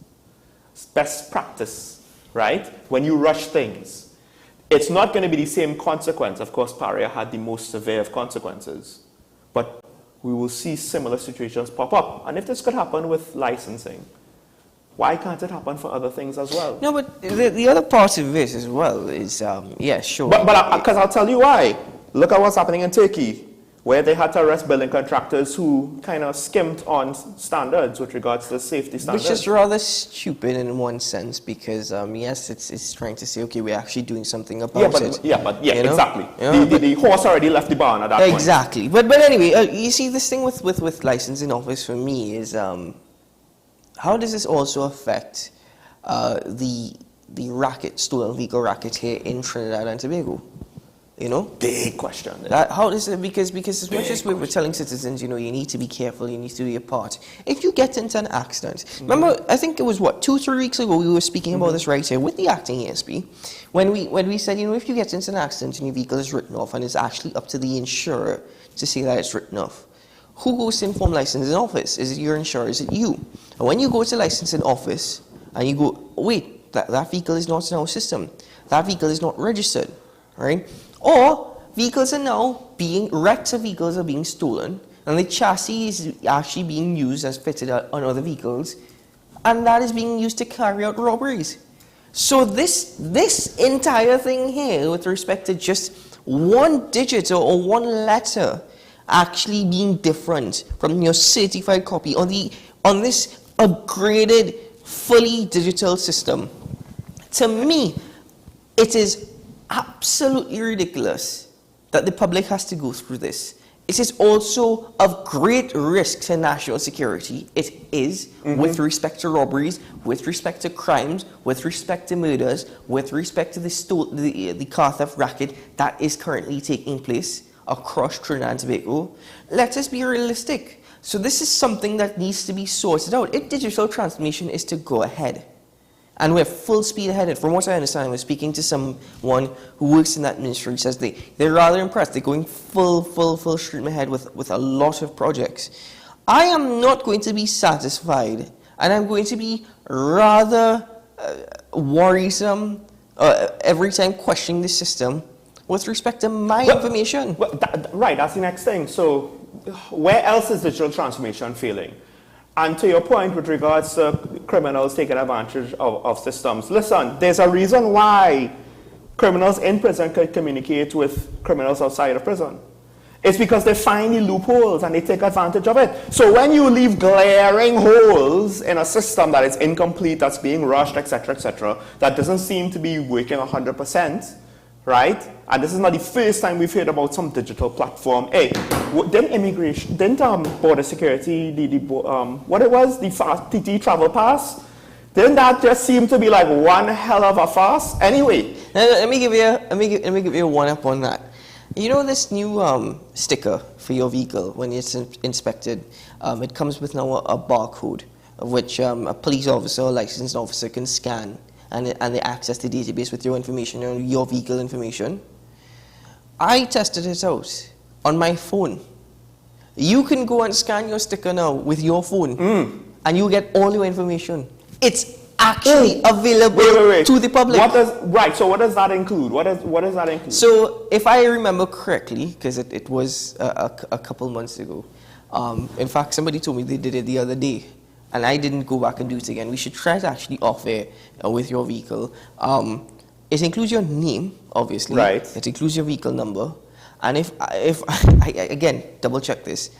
best practice, right? When you rush things, it's not going to be the same consequence. Of course, Pario had the most severe of consequences, but we will see similar situations pop up. And if this could happen with licensing, why can't it happen for other things as well? No, but the other part of this as well is, yeah, sure. But because I'll tell you why. Look at what's happening in Turkey, where they had to arrest building contractors who kind of skimped on standards with regards to safety standards. Which is rather stupid in one sense, because yes, it's trying to say, okay, we're actually doing something about it. Exactly. The horse already left the barn at that point. Exactly. But anyway, you see, this thing with licensing office for me is, how does this also affect the stolen vehicle racket here in Trinidad and Tobago? Big question. How is it? Because as much as we're telling citizens, you need to be careful, you need to do your part. If you get into an accident, remember, I think it was 2-3 weeks ago we were speaking about this right here with the acting ASP, when we said, if you get into an accident and your vehicle is written off, and it's actually up to the insurer to say that it's written off. Who goes to inform licensing office? Is it your insurer? Is it you? And when you go to licensing office and you go, wait, that vehicle is not in our system. That vehicle is not registered, right? Or vehicles are now wrecks of vehicles are being stolen, and the chassis is actually being used as fitted on other vehicles, and that is being used to carry out robberies. So this entire thing here, with respect to just one digit or one letter actually being different from your certified copy on this upgraded, fully digital system, to me, it is absolutely ridiculous that the public has to go through this. It is also of great risk to national security. It is, with respect to robberies, with respect to crimes, with respect to murders, with respect to the car theft racket that is currently taking place across Trinidad and Tobago. Let us be realistic. So this is something that needs to be sorted out. If digital transformation is to go ahead, and we're full speed ahead. From what I understand, I was speaking to someone who works in that ministry, says they're rather impressed. They're going full stream ahead with a lot of projects. I am not going to be satisfied, and I'm going to be rather worrisome, every time questioning the system with respect to my information. Right, that's the next thing. So where else is digital transformation failing? And to your point with regards to criminals taking advantage of systems, listen, there's a reason why criminals in prison can communicate with criminals outside of prison. It's because they find the loopholes and they take advantage of it. So when you leave glaring holes in a system that is incomplete, that's being rushed, etc., that doesn't seem to be working 100%, right? And this is not the first time we've heard about some digital platform. Hey, didn't border security, what it was, the fast TT travel pass, didn't that just seem to be like one hell of a farce? Anyway, let me give you a one up on that. You know this new sticker for your vehicle when it's inspected? It comes with now a barcode, of which a police officer or licensed officer can scan, and they access the database with your information, your vehicle information. I tested it out on my phone. You can go and scan your sticker now with your phone, and you get all your information. It's actually available to the public. So what does that include? What does that include? So if I remember correctly, because it was a couple months ago, in fact somebody told me they did it the other day, and I didn't go back and do it again. We should try to actually offer with your vehicle. It includes your name, obviously. Right. It includes your vehicle number, and if I again double check this,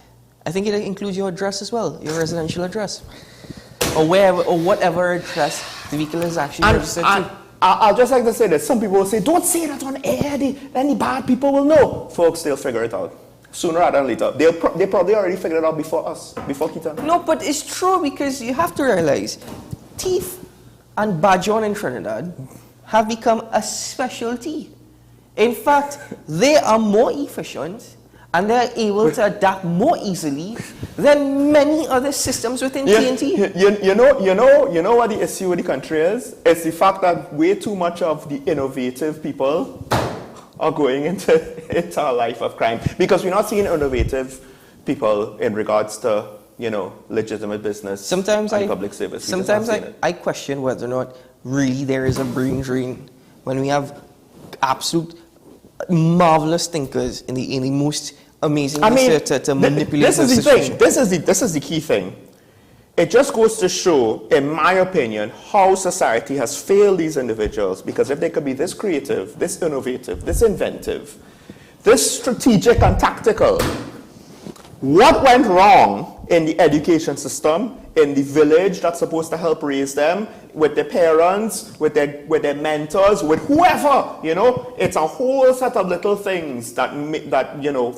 I think it includes your address as well, your residential address. Or wherever, or whatever address the vehicle is actually registered to. I'll just like to say this. Some people will say, don't say that on air, then the bad people will know. Folks, they'll figure it out. Sooner rather than later. They probably already figured it out before us, before Keaton. No, but it's true, because you have to realize, thief and badger in Trinidad have become a specialty. In fact, they are more efficient and they're able to adapt more easily than many other systems within TNT. You know what the issue with the country is? It's the fact that way too much of the innovative people are going into a life of crime. Because we're not seeing innovative people in regards to, legitimate business and public service. Sometimes I question whether or not really there is a brain drain when we have absolute marvelous thinkers in the most amazing way to manipulate this is the situation. thing. This is the key thing. It just goes to show, in my opinion, how society has failed these individuals. Because if they could be this creative, this innovative, this inventive, this strategic and tactical, what went wrong in the education system, in the village that's supposed to help raise them, with their parents, with their mentors, with whoever, it's a whole set of little things that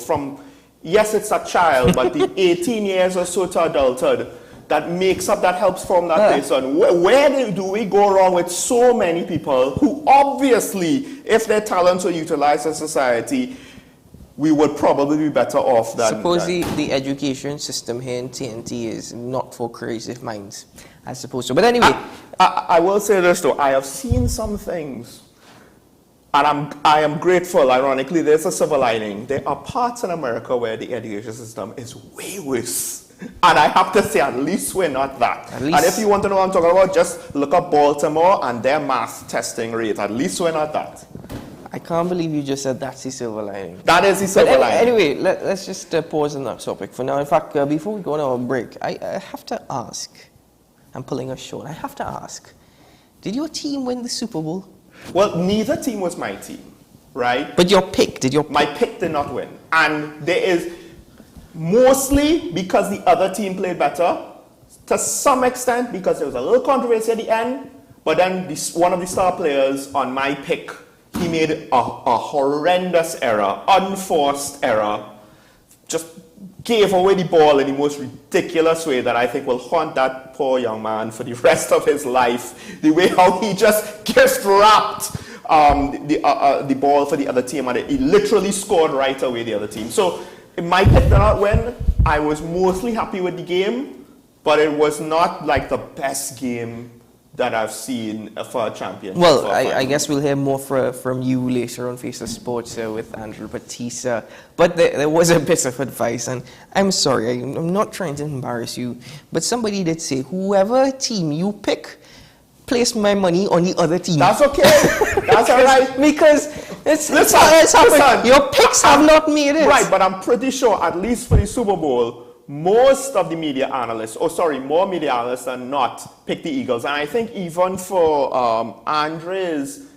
from, yes, it's a child, but the 18 years or so to adulthood that helps form that person. Where do we go wrong with so many people who obviously, if their talents were utilized in society, we would probably be better off than... Suppose the education system here in TNT is not for creative minds, I suppose so. But anyway... I will say this though, I have seen some things, and I am grateful, ironically, there's a silver lining. There are parts in America where the education system is way worse. And I have to say, at least we're not that. And if you want to know what I'm talking about, just look up Baltimore and their math testing rate. At least we're not that. I can't believe you just said that's the silver lining. That is the silver lining. Anyway, let's just pause on that topic for now. In fact, before we go on our break, I have to ask, I'm pulling us short, I have to ask, did your team win the Super Bowl? Well, neither team was my team, right? But your pick, My pick did not win. And there is, mostly because the other team played better, to some extent because there was a little controversy at the end, but then one of the star players on my pick, he made a horrendous error, unforced error, just gave away the ball in the most ridiculous way that I think will haunt that poor young man for the rest of his life. The way how he just gift-wrapped the ball for the other team, and he literally scored right away the other team. So my pick did not win. I was mostly happy with the game, but it was not like the best game that I've seen for a championship. Well, I guess we'll hear more from you later on Face of Sports with Andrew Batista. But there was a bit of advice, and I'm sorry, I'm not trying to embarrass you, but somebody did say, whoever team you pick, place my money on the other team. That's okay. That's all right. Because it's listen, your picks have not made it. Right, but I'm pretty sure, at least for the Super Bowl, most of the media analysts, more media analysts than not, pick the Eagles. And I think even for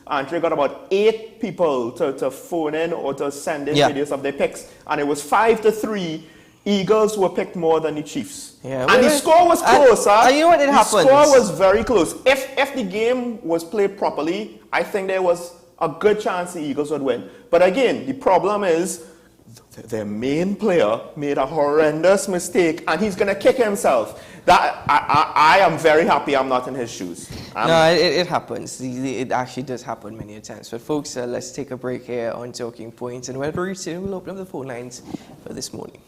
Andre got about 8 people to phone in or to send in videos of their picks. And it was 5-3. Eagles were picked more than the Chiefs. Yeah, and the score was close, you know what it happens? The score was very close. If the game was played properly, I think there was a good chance the Eagles would win. But again, the problem is their main player made a horrendous mistake and he's going to kick himself. That I am very happy I'm not in his shoes. No, it happens. It actually does happen many times. But folks, let's take a break here on Talking Points, and when we return, we'll open up the phone lines for this morning.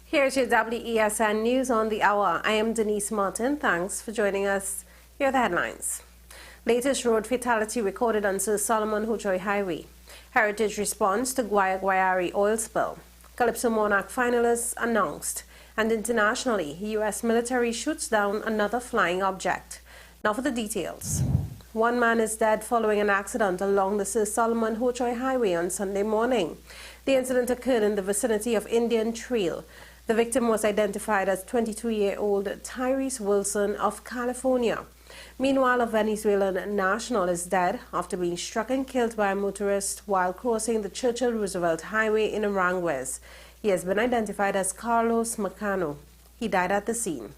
Here's your WESN News on the Hour. I am Denise Martin. Thanks for joining us. Here are the headlines. Latest road fatality recorded on Sir Solomon Hochoy Highway. Heritage response to Guayari oil spill. Calypso Monarch finalists announced. And internationally, U.S. military shoots down another flying object. Now for the details. One man is dead following an accident along the Sir Solomon Hochoy Highway on Sunday morning. The incident occurred in the vicinity of Indian Trail. The victim was identified as 22-year-old Tyrese Wilson of California. Meanwhile, a Venezuelan national is dead after being struck and killed by a motorist while crossing the Churchill-Roosevelt Highway in Aranguez. He has been identified as Carlos Macano. He died at the scene.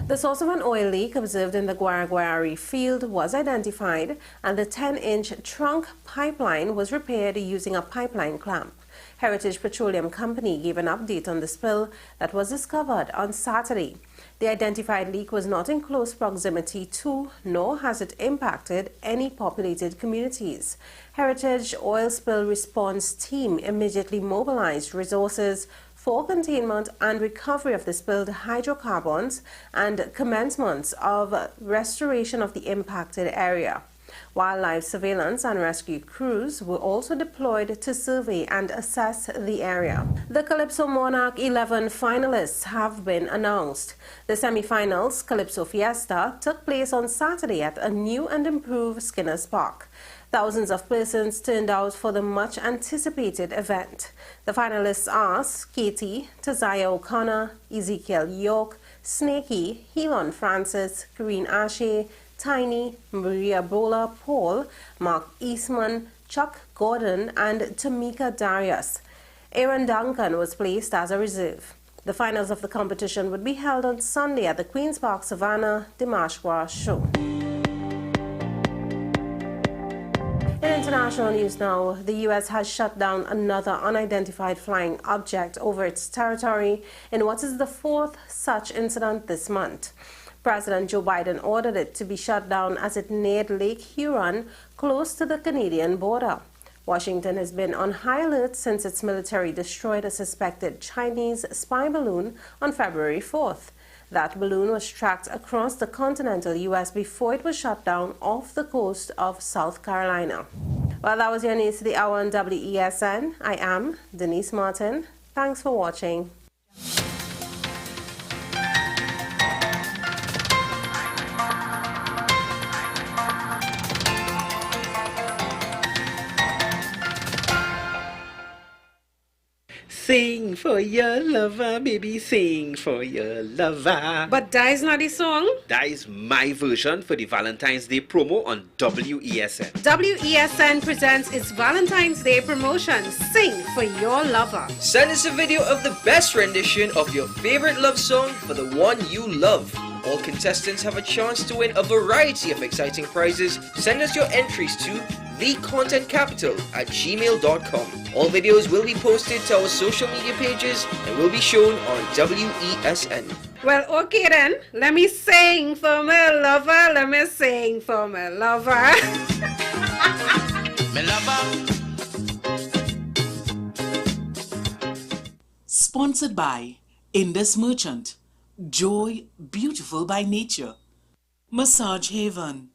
The source of an oil leak observed in the Guayari field was identified, and the 10-inch trunk pipeline was repaired using a pipeline clamp. Heritage Petroleum Company gave an update on the spill that was discovered on Saturday. The identified leak was not in close proximity to, nor has it impacted any populated communities. Heritage Oil Spill Response Team immediately mobilized resources for containment and recovery of the spilled hydrocarbons and commencement of restoration of the impacted area. Wildlife surveillance and rescue crews were also deployed to survey and assess the area. The Calypso Monarch 11 finalists have been announced. The semi-finals, Calypso Fiesta, took place on Saturday at a new and improved Skinner's Park. Thousands of persons turned out for the much-anticipated event. The finalists are Katie, Tazaya O'Connor, Ezekiel York, Snakey, Helon Francis, Kareen Ashe, Tiny, Maria Bola Paul, Mark Eastman, Chuck Gordon, and Tamika Darius. Aaron Duncan was placed as a reserve. The finals of the competition would be held on Sunday at the Queen's Park Savannah Dimashqua show. In international news now, the U.S. has shut down another unidentified flying object over its territory in what is the 4th such incident this month. President Joe Biden ordered it to be shut down as it neared Lake Huron, close to the Canadian border. Washington has been on high alert since its military destroyed a suspected Chinese spy balloon on February 4th. That balloon was tracked across the continental U.S. before it was shot down off the coast of South Carolina. Well, that was your news to the hour on WESN. I am Denise Martin. Thanks for watching. Sing for your lover, baby, sing for your lover. But that is not the song. That is my version for the Valentine's Day promo on WESN. WESN presents its Valentine's Day promotion, Sing for Your Lover. Send us a video of the best rendition of your favorite love song for the one you love. All contestants have a chance to win a variety of exciting prizes. Send us your entries to thecontentcapital@gmail.com. All videos will be posted to our social media pages and will be shown on WESN. Well, okay then. Let me sing for my lover. Let me sing for my lover. My lover. Sponsored by Indus Merchant. Joy beautiful by nature. Massage Haven.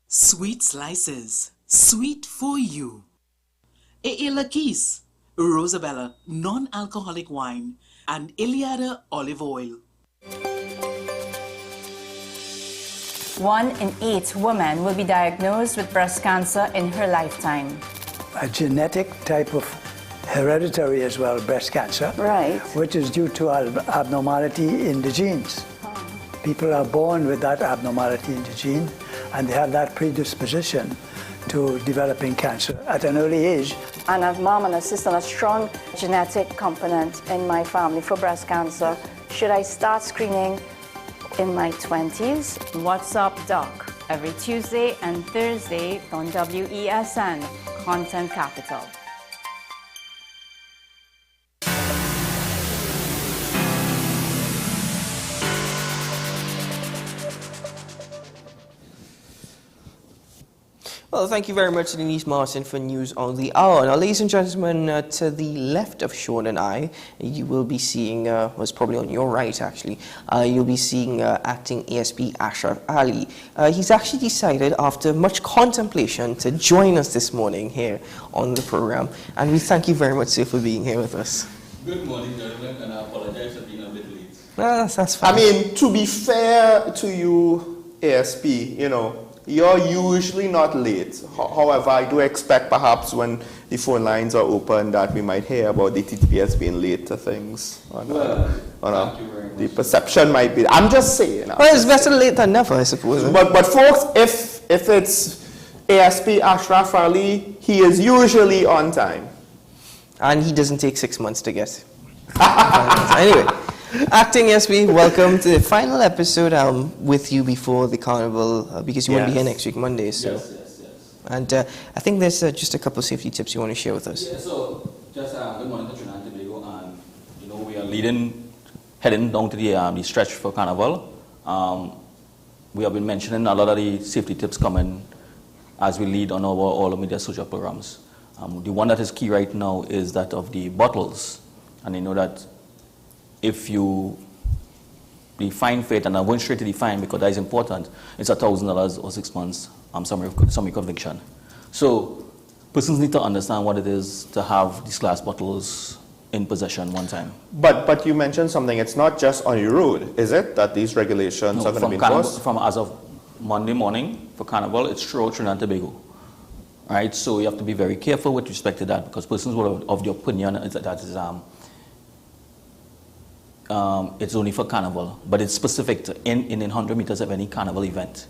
Sweet slices. Sweet for you. Eila Keys. Rosabella non-alcoholic wine. And Iliada olive oil. 1 in 8 women will be diagnosed with breast cancer in her lifetime. A genetic type of hereditary as well breast cancer, right, which is due to abnormality in the genes. People are born with that abnormality in the gene, and they have that predisposition to developing cancer at an early age. And I've mom and a sister and a strong genetic component in my family for breast cancer. Should I start screening in my 20s? What's Up Doc, every Tuesday and Thursday on WESN, Content Capital. Well, thank you very much to Denise Martin for News on the Hour. Now, ladies and gentlemen, to the left of Sean and I, you will be seeing, well, it's probably on your right actually, you'll be seeing acting ASP Ashraf Ali. He's actually decided, after much contemplation, to join us this morning here on the program. And we thank you very much, sir, for being here with us. Good morning, gentlemen, and I apologize for being a bit late. That's fine. I mean, to be fair to you, ASP, you know, you're usually not late. However, I do expect perhaps when the phone lines are open that we might hear about the TTPS being late to things. The perception might be. I'm just saying. Well, it's better late than never, I suppose. But folks, if it's ASP Ashraf Ali, he is usually on time. And he doesn't take 6 months to get. Anyway. Acting ASP, welcome to the final episode with you before the carnival, because you won't be here next week, Monday. So. Yes. And I think there's just a couple of safety tips you want to share with us. Yeah, so just good morning to Trinidad and Tobago, and you know we are heading down to the stretch for carnival. We have been mentioning a lot of the safety tips coming as we lead on all the media social programs. The one that is key right now is that of the bottles, and you know that if you define fate, and I'm going straight to the fine because that is important, it's $1,000 or 6 months summary conviction. So persons need to understand what it is to have these glass bottles in possession one time. But you mentioned something, it's not just on your road, is it, that these regulations are going to be enforced? From as of Monday morning for carnival, it's throughout Trinidad and Tobago. Right? So you have to be very careful with respect to that, because persons will have of the opinion that is it's only for carnival, but it's specific to in 100 meters of any carnival event.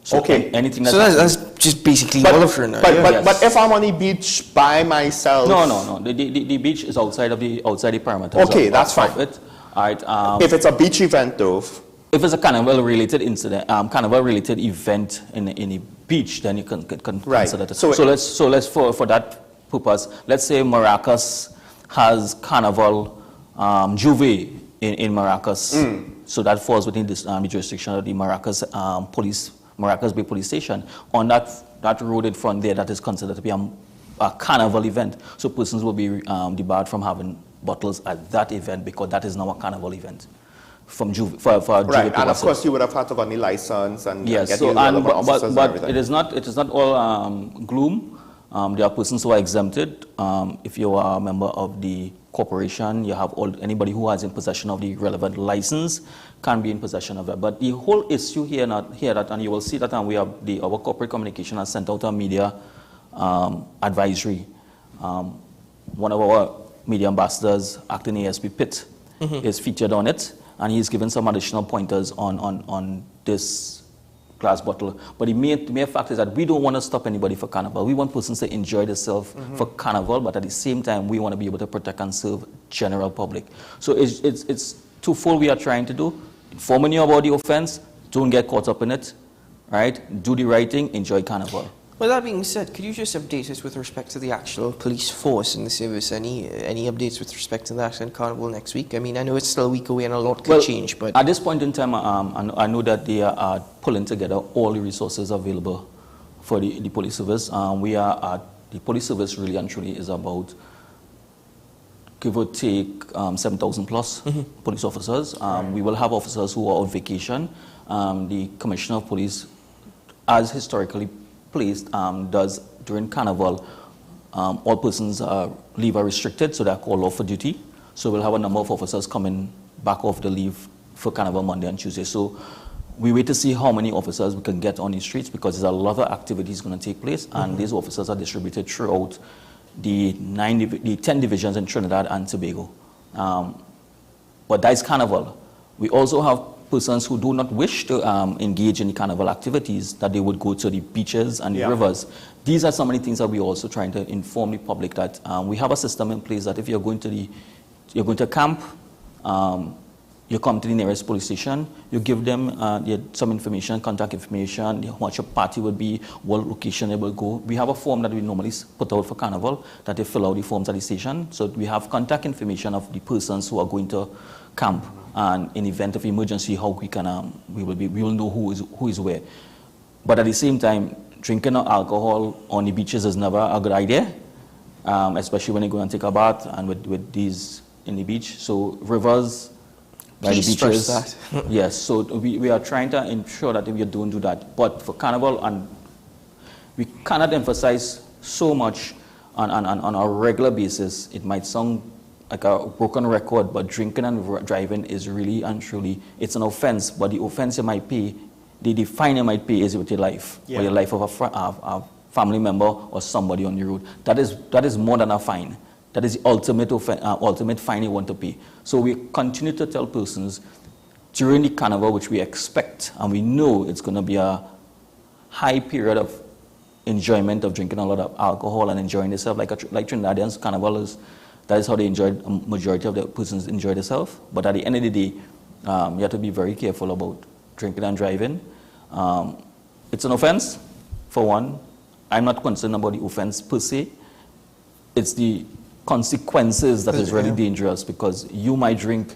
So okay. Anything that's just basically all of Trinidad. But if I'm on the beach by myself. No. The beach is outside the perimeter. Okay, that's fine. It. All right. If it's a beach event, though. If it's a carnival-related incident, carnival-related event in a beach, then you can consider it. So let's for that purpose, let's say Maracas has carnival. Juve in Maracas, so that falls within this, the jurisdiction of the Maracas Maracas Bay Police Station. On that road in front there, that is considered to be a carnival event. So persons will be debarred from having bottles at that event because that is now a carnival event. From Juve for right, Juve and of course you would have had to get the license and yes, get so, the relevant officers and but everything. it is not all gloom. There are persons who are exempted. If you are a member of the corporation, you have anybody who has in possession of the relevant license can be in possession of it. But the whole issue here, and you will see that we have our corporate communication has sent out a media advisory. One of our media ambassadors, acting ASP Pitt, is featured on it, and he's given some additional pointers on this glass bottle. But the mere fact is that we don't want to stop anybody for carnival. We want persons to enjoy themselves for carnival, but at the same time, we want to be able to protect and serve general public. So it's twofold we are trying to do. Informing you about the offense, don't get caught up in it, right? Do the right thing, enjoy carnival. Well, that being said, could you just update us with respect to the actual police force in the service? Any updates with respect to that and Carnival next week? I mean, I know it's still a week away and a lot could change, but... At this point in time, I know that they are pulling together all the resources available for the police service. The police service really and truly is about, give or take, 7,000 plus police officers. We will have officers who are on vacation. The Commissioner of Police, as historically placed, does during Carnival, all persons leave are restricted, so they're called off for duty. So we'll have a number of officers coming back off the leave for Carnival Monday and Tuesday. So we wait to see how many officers we can get on the streets, because there's a lot of activities going to take place, and these officers are distributed throughout the 10 divisions in Trinidad and Tobago. But that is Carnival. We also have persons who do not wish to engage in the Carnival activities, that they would go to the beaches and the rivers. These are some of the things that we're also trying to inform the public, that we have a system in place that if you're going to camp, you come to the nearest police station, you give them some information, contact information, how much your party would be, what location they will go. We have a form that we normally put out for Carnival, that they fill out the forms at the station. So we have contact information of the persons who are going to camp, and in event of emergency, how we can we will know who is where. But at the same time, drinking alcohol on the beaches is never a good idea, especially when you go and take a bath and with these in the beach. So rivers, by the beaches. That. Yes, so we are trying to ensure that we don't do that. But for Carnival, and we cannot emphasize so much on a regular basis. It might sound like a broken record, but drinking and driving is really and truly, it's an offense. But the offense you might pay, the fine you might pay is with your life, or your life of a family member or somebody on the road. That is more than a fine. That is the ultimate fine you want to pay. So we continue to tell persons during the Carnival, which we expect, and we know it's going to be a high period of enjoyment of drinking a lot of alcohol and enjoying themselves, like Trinidadians. Carnival is, that is how they enjoy, a majority of the persons enjoy themselves. But at the end of the day, you have to be very careful about drinking and driving. It's an offense, for one. I'm not concerned about the offense per se. It's the consequences that is really dangerous, because you might drink,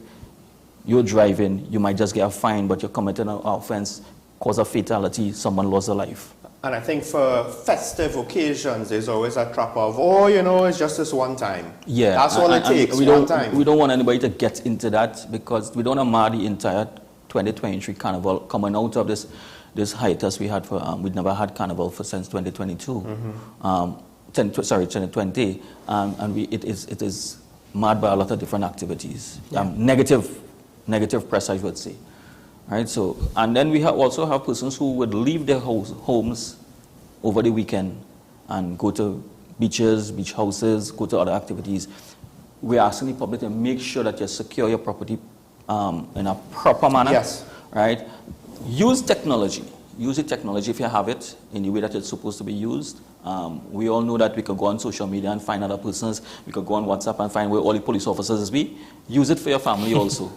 you're driving, you might just get a fine, but you're committing an offense, cause a fatality, someone lost their life. And I think for festive occasions, there's always a trap of, oh, you know, it's just this one time. Yeah. That's all it takes, one time. We don't want anybody to get into that, because we don't want to mar the entire 2023 Carnival coming out of this hiatus we had for, we'd never had Carnival since 2022. 2020, and it is marred by a lot of different activities. Negative press, I would say. Right. So, and then we also have persons who would leave their homes over the weekend and go to beaches, beach houses, go to other activities. We're asking the public to make sure that you secure your property in a proper manner. Yes. Right. Use technology. Use the technology if you have it in the way that it's supposed to be used. We all know that we could go on social media and find other persons. We could go on WhatsApp and find where all the police officers be. Use it for your family also.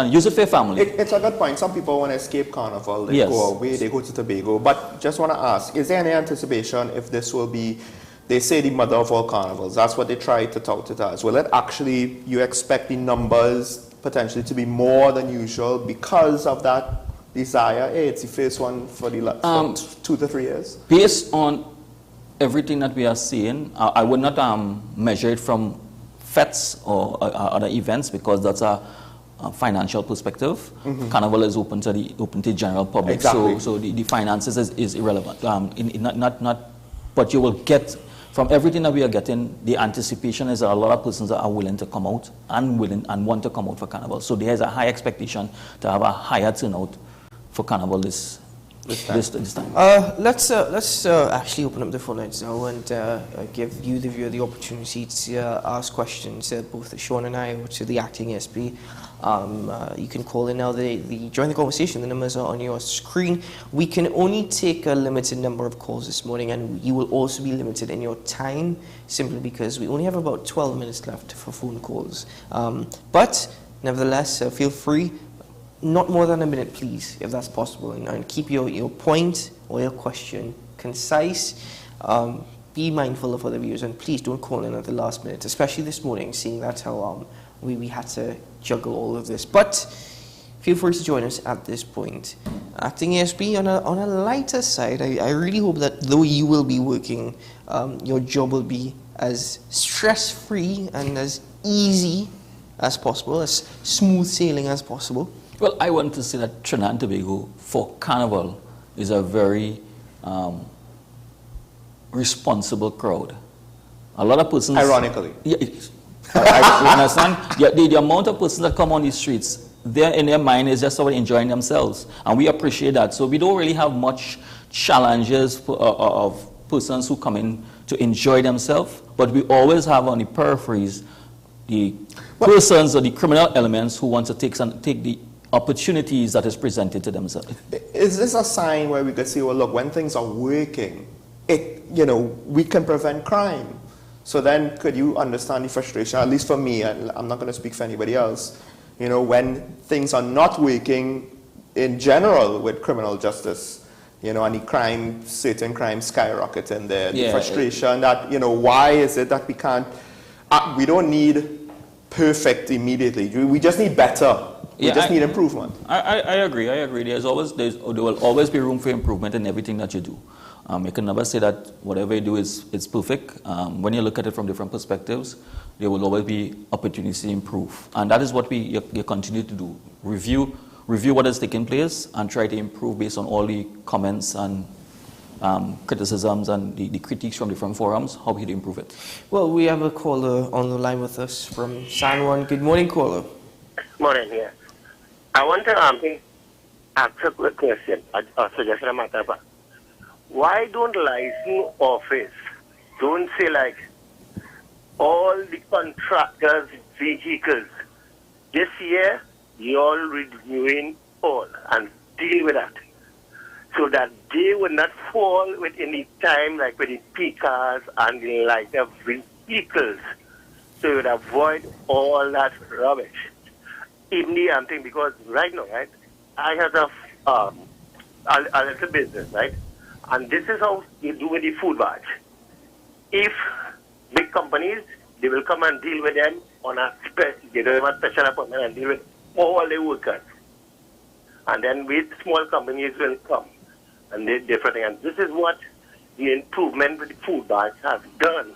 Use it for your family. It's a good point. Some people want to escape Carnival. They go away, they go to Tobago. But just want to ask, is there any anticipation if this will be, they say the mother of all carnivals, that's what they try to tout it as. Will it actually, you expect the numbers potentially to be more than usual because of that desire? Hey, it's the first one for the last 2 to 3 years. Based on everything that we are seeing, I would not measure it from fetes or other events, because that's a financial perspective. Carnival is open to the general public, so the finances is irrelevant. But you will get from everything that we are getting. The anticipation is that a lot of persons that are willing to come out and want to come out for Carnival. So there is a high expectation to have a higher turnout for Carnival this time. Let's actually open up the phone lines now and give you, the viewer, the opportunity to ask questions, both to Sean and I, or to the acting SP. You can call in now, join the conversation. The numbers are on your screen. We can only take a limited number of calls this morning, and you will also be limited in your time, simply because we only have about 12 minutes left for phone calls. But nevertheless, feel free. not more than a minute, please, if that's possible, and keep your point or your question concise. Be mindful of other viewers, and please don't call in at the last minute, especially this morning, seeing that how we had to juggle all of this. But feel free to join us at this point. Acting ASP, on a lighter side, I really hope that though you will be working, your job will be as stress-free and as easy as possible, as smooth sailing as possible. Well, I want to say that Trinidad and Tobago, for Carnival, is a very responsible crowd. A lot of persons... Ironically. Yeah, I understand? The amount of persons that come on these streets, they're in their mind is just about enjoying themselves. And we appreciate that. So we don't really have much challenges of persons who come in to enjoy themselves. But we always have on the peripheries the persons or the criminal elements who want to take the opportunities that is presented to themselves. Is this a sign where we could say, well, look, when things are working, we can prevent crime? So then could you understand the frustration, at least for me, and I'm not going to speak for anybody else, when things are not working in general with criminal justice, and the certain crimes skyrocketing there, the frustration that, why is it that we can't, we don't need perfect immediately, we just need better. We just need improvement. I agree. There will always be room for improvement in everything that you do. You can never say that whatever you do is perfect. When you look at it from different perspectives, there will always be opportunities to improve. And that is what you continue to do. Review what has taken place and try to improve based on all the comments and criticisms and the critiques from different forums, how we improve it. Well, we have a caller on the line with us from San Juan. Good morning, caller. Morning, yeah. I want to ask a quick question, or suggestion a matter. Why don't license office don't say like all the contractors' vehicles this year you're renewing all and deal with that, so that they will not fall with any time like with the P-cars and the lighter vehicles, so you would avoid all that rubbish. Even the thing, because right now, right, I have a little business, right? And this is how you do with the food batch. If big companies, they will come and deal with them on they don't have a special appointment and deal with all the workers. And then with small companies will come and they different things. And this is what the improvement with the food batch has done.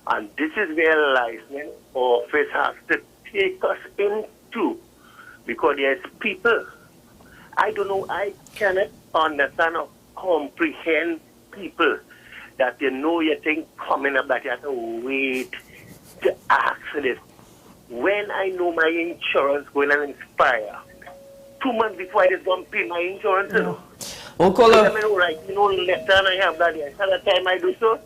And this is where licensing office has to take us into, because there's people. I don't know, I cannot understand or comprehend people that you think coming up that you have to wait to ask for this. When I know my insurance going to expire, 2 months before I just don't pay my insurance. Well, caller. Right, less than I have that. At the time I do so,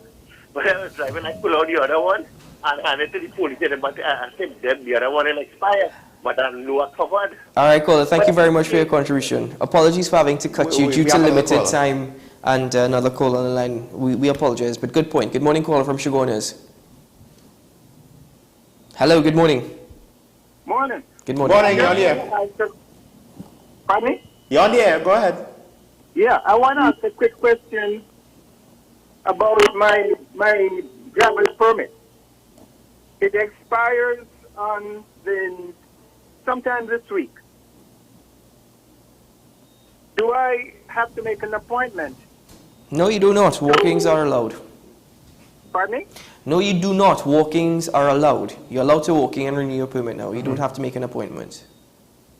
but I was driving, I pull out the other one and hand it to the police, but I said the other one will expire. But I'm not covered. All right, caller. Thank you very much for your contribution. Apologies for having to cut you due to limited time and another call on the line. We apologize, but good point. Good morning, caller from Shoguners. Hello, good morning. Morning. Good morning. Morning, you're on the air. Pardon me? You're on the air, go ahead. Yeah, I want to ask a quick question about my gravel permit. It expires on sometime this week. Do I have to make an appointment? No, you do not. Walk-ins are allowed. Pardon me? No, you do not. Walk-ins are allowed. You're allowed to walk in and renew your permit now. You don't have to make an appointment.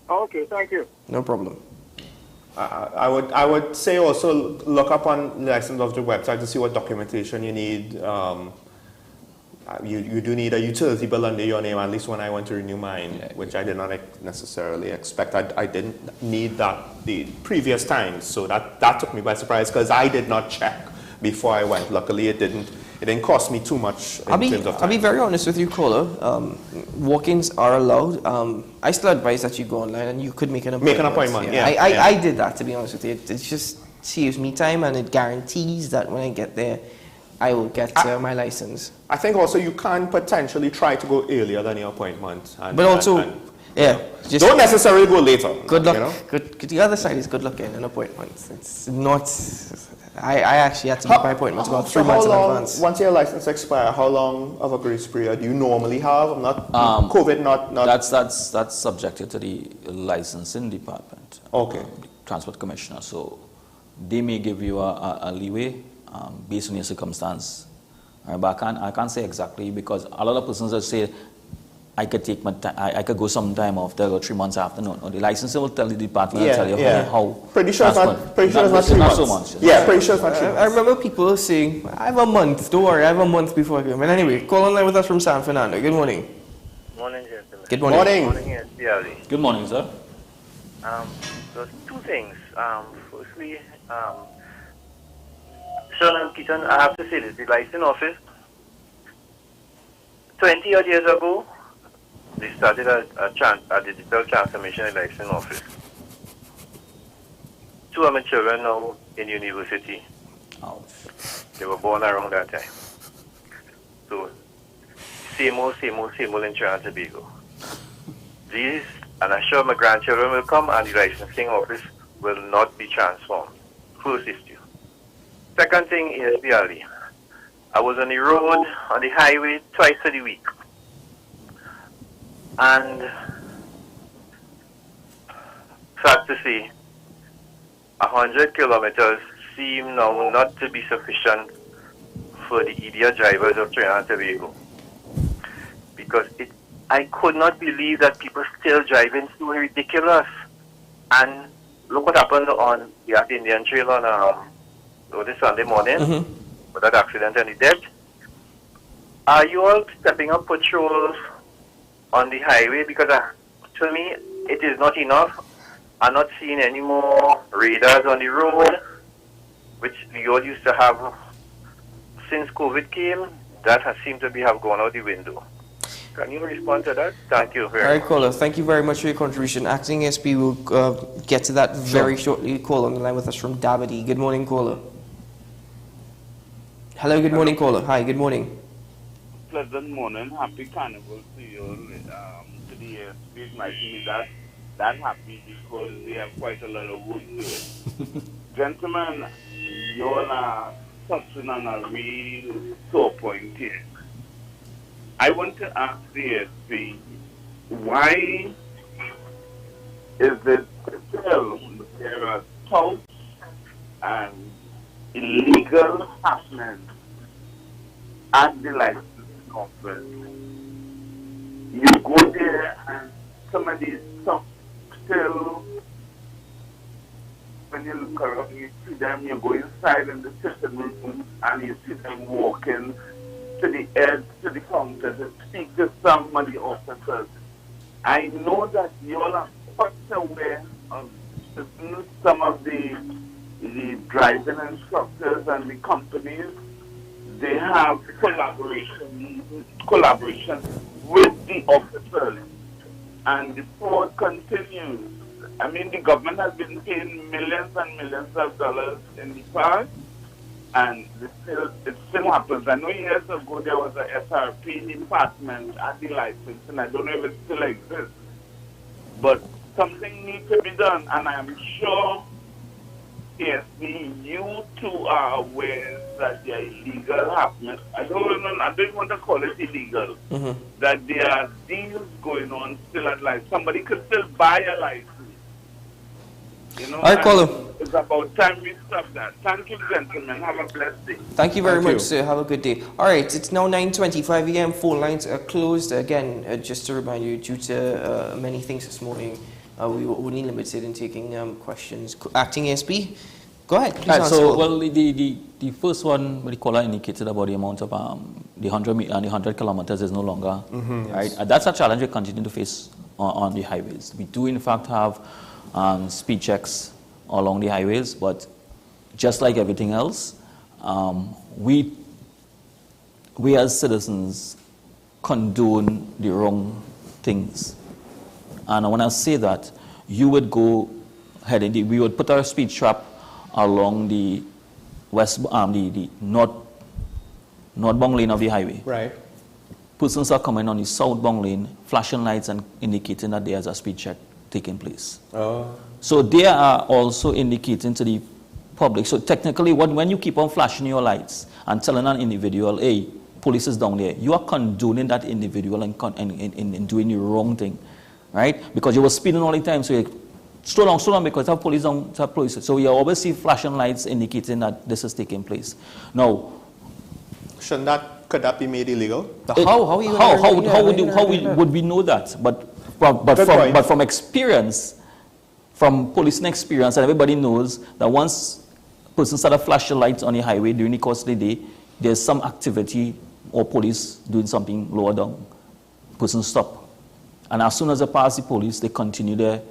Okay, thank you. No problem. I would say also look up on the license of the website to see what documentation you need. You do need a utility bill under your name, at least when I went to renew mine, which I did not necessarily expect. I didn't need that the previous times, so that took me by surprise because I did not check before I went. Luckily, it didn't cost me too much in terms of time. I'll be very honest with you, caller. Walk-ins are allowed. I still advise that you go online and you could make an appointment. Make an appointment, yeah. I did that, to be honest with you. It just saves me time and it guarantees that when I get there, I will get my license. I think also you can potentially try to go earlier than your appointment. But also, Yeah. Just don't necessarily go later. Good luck. You know? Good. The other side is good luck getting an appointment. It's not. I actually had to make my appointments about 3 months in advance. Once your license expires, how long of a grace period do you normally have? Not COVID, not. That's subjected to the licensing department. Okay. The transport commissioner. So they may give you a leeway based on your circumstance. But I can't say exactly, because a lot of persons will say, I could take my time, I could go sometime after or 3 months after. No, the licensor will tell the department and tell you how. Pretty sure it's not 3 months. Not so much. Yeah, pretty sure it's not 3 months. I remember people saying, I have a month, don't worry, I have a month before I go. But anyway, call online with us from San Fernando. Good morning. Morning, gentlemen. Good morning. Morning, yes, Ali. Good morning, sir. So two things. Firstly, Sean and Keaton, I have to say this, the license office, 20 odd years ago, they started a digital transformation license office. Two of my children now in university. Ouch. They were born around that time. So, same old in Trinidad and Tobago. These, and I'm sure my grandchildren will come and the licensing office will not be transformed. First issue. Second thing is reality. I was on the road, on the highway, twice a week. And sad to say, 100 kilometers seem now not to be sufficient for the idiot drivers of Trinidad and Tobago. Because I could not believe that people still driving so ridiculous. And look what happened on the Indian Trail on this Sunday morning with that accident and the death. Are you all stepping up patrols on the highway? Because to me, it is not enough. I'm not seeing any more radars on the road, which we all used to have since COVID came. That has seemed to have gone out the window. Can you respond to that? Thank you very much. All right, caller. Thank you very much for your contribution. Acting SP will get to that very shortly. Call on the line with us from Davide. Good morning, caller. Hello, good morning, caller. Hi, good morning. Pleasant morning. Happy Carnival to you. To the ASP, might be that happy because we have quite a lot of work to it. Gentlemen, you all are touching on a real sore point here. I want to ask the ASP, why is it still there are touts and illegal happenings at the licensing office? You go there and some of these stuff still, when you look around, you see them, you go inside in the sitting room and you see them walking to the edge, to the counter to speak to some of the officers. I know that you all are quite aware of some of the driving instructors and the companies. They have collaboration with the officers, and the fraud continues. I mean, the government has been paying millions and millions of dollars in the past, and it still happens. I know years ago there was a SRP department at the license, and I don't know if it still exists. But something needs to be done, and I'm sure, yes, you two are aware that there are illegal happenings. I don't want to call it illegal. That there are deals going on still at license. Somebody could still buy a license. You know, all right, caller. It's about time we stop that. Thank you, gentlemen. Have a blessed day. Thank you very much, sir. Have a good day. All right, it's now 9:25 a.m. Phone lines are closed. Again, just to remind you, due to many things this morning, we were only limited in taking questions. Acting ASP, go ahead. Please answer. So, well, the first one, what the caller indicated about the amount of the 100 kilometers is no longer, right? That's a challenge we continue to face on the highways. We do, in fact, have speed checks along the highways, but just like everything else, we as citizens condone the wrong things. And when I say that, you would go ahead and we would put our speed trap along the the northbound lane of the highway. Right. persons are coming on the southbound lane, flashing lights and indicating that there is a speed check taking place. Oh. So they are also indicating to the public. So technically, when you keep on flashing your lights and telling an individual, hey, police is down there, you are condoning that individual in doing the wrong thing, right? Because you were speeding all the time, so you slow down because have police on police. So you always see flashing lights indicating that this is taking place. Now, could that be made illegal? How would we know that? But from experience, from policing experience, and everybody knows that once persons start flashing lights on the highway during the course of the day, there's some activity or police doing something lower down. Persons stop. And as soon as they pass the police, they continue their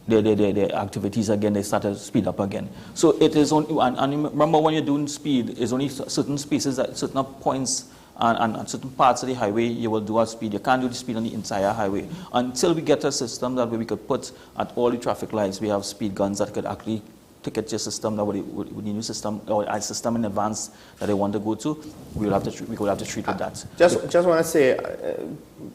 activities again, they start to speed up again. So it is only, and remember when you're doing speed, it's only certain spaces, at certain points, and certain parts of the highway you will do a speed. You can't do the speed on the entire highway. Until we get a system that we could put at all the traffic lights, we have speed guns that could actually ticket your system, that with the new system, or a system in advance that they want to go to, we will have to treat with that. Just want to say,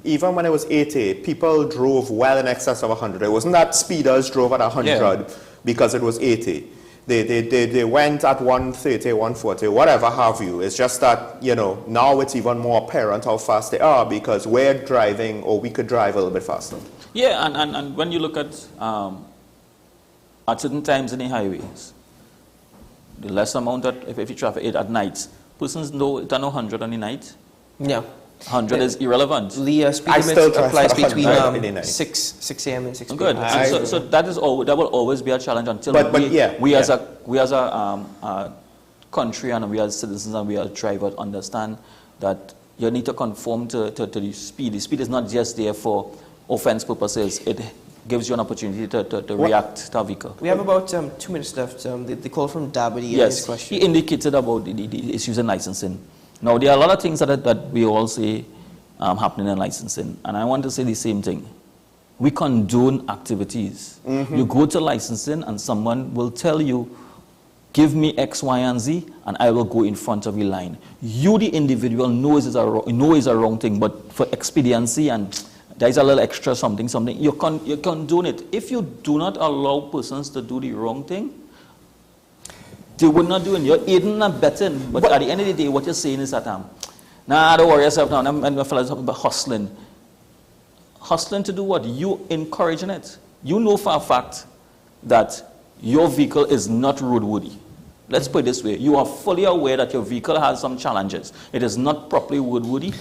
even when it was 80, people drove well in excess of 100. It wasn't that speeders drove at 100 because it was 80. They went at 130, 140, whatever have you. It's just that, you know, now it's even more apparent how fast they are because we're driving, or we could drive a little bit faster. Yeah, and when you look at certain times in the highways, the less amount that if you traffic it at night, persons know it are no 100 on the night. Yeah. 100 is irrelevant. The speed limit applies between 6 a.m. and 6 p.m. Good. So that will always be a challenge until we as a country and we as citizens and we as drivers understand that you need to conform to the speed. The speed is not just there for offense purposes. It gives you an opportunity to react to a vehicle. We have about 2 minutes left. The call from Dabity. Yes, he indicated about the issues in licensing. Now, there are a lot of things that we all say happening in licensing, and I want to say the same thing. We condone activities. You go to licensing and someone will tell you, give me X, Y, and Z, and I will go in front of the line. You, the individual, know it's a wrong thing, but for expediency and there's a little extra something, you condone it. If you do not allow persons to do the wrong thing, they would not do it. You're aiding and abetting, but at the end of the day, what you're saying is that, nah, don't worry yourself now, and my fellas talking about hustling. Hustling to do what? You encouraging it. You know for a fact that your vehicle is not roadworthy. Let's put it this way. You are fully aware that your vehicle has some challenges. It is not properly roadworthy,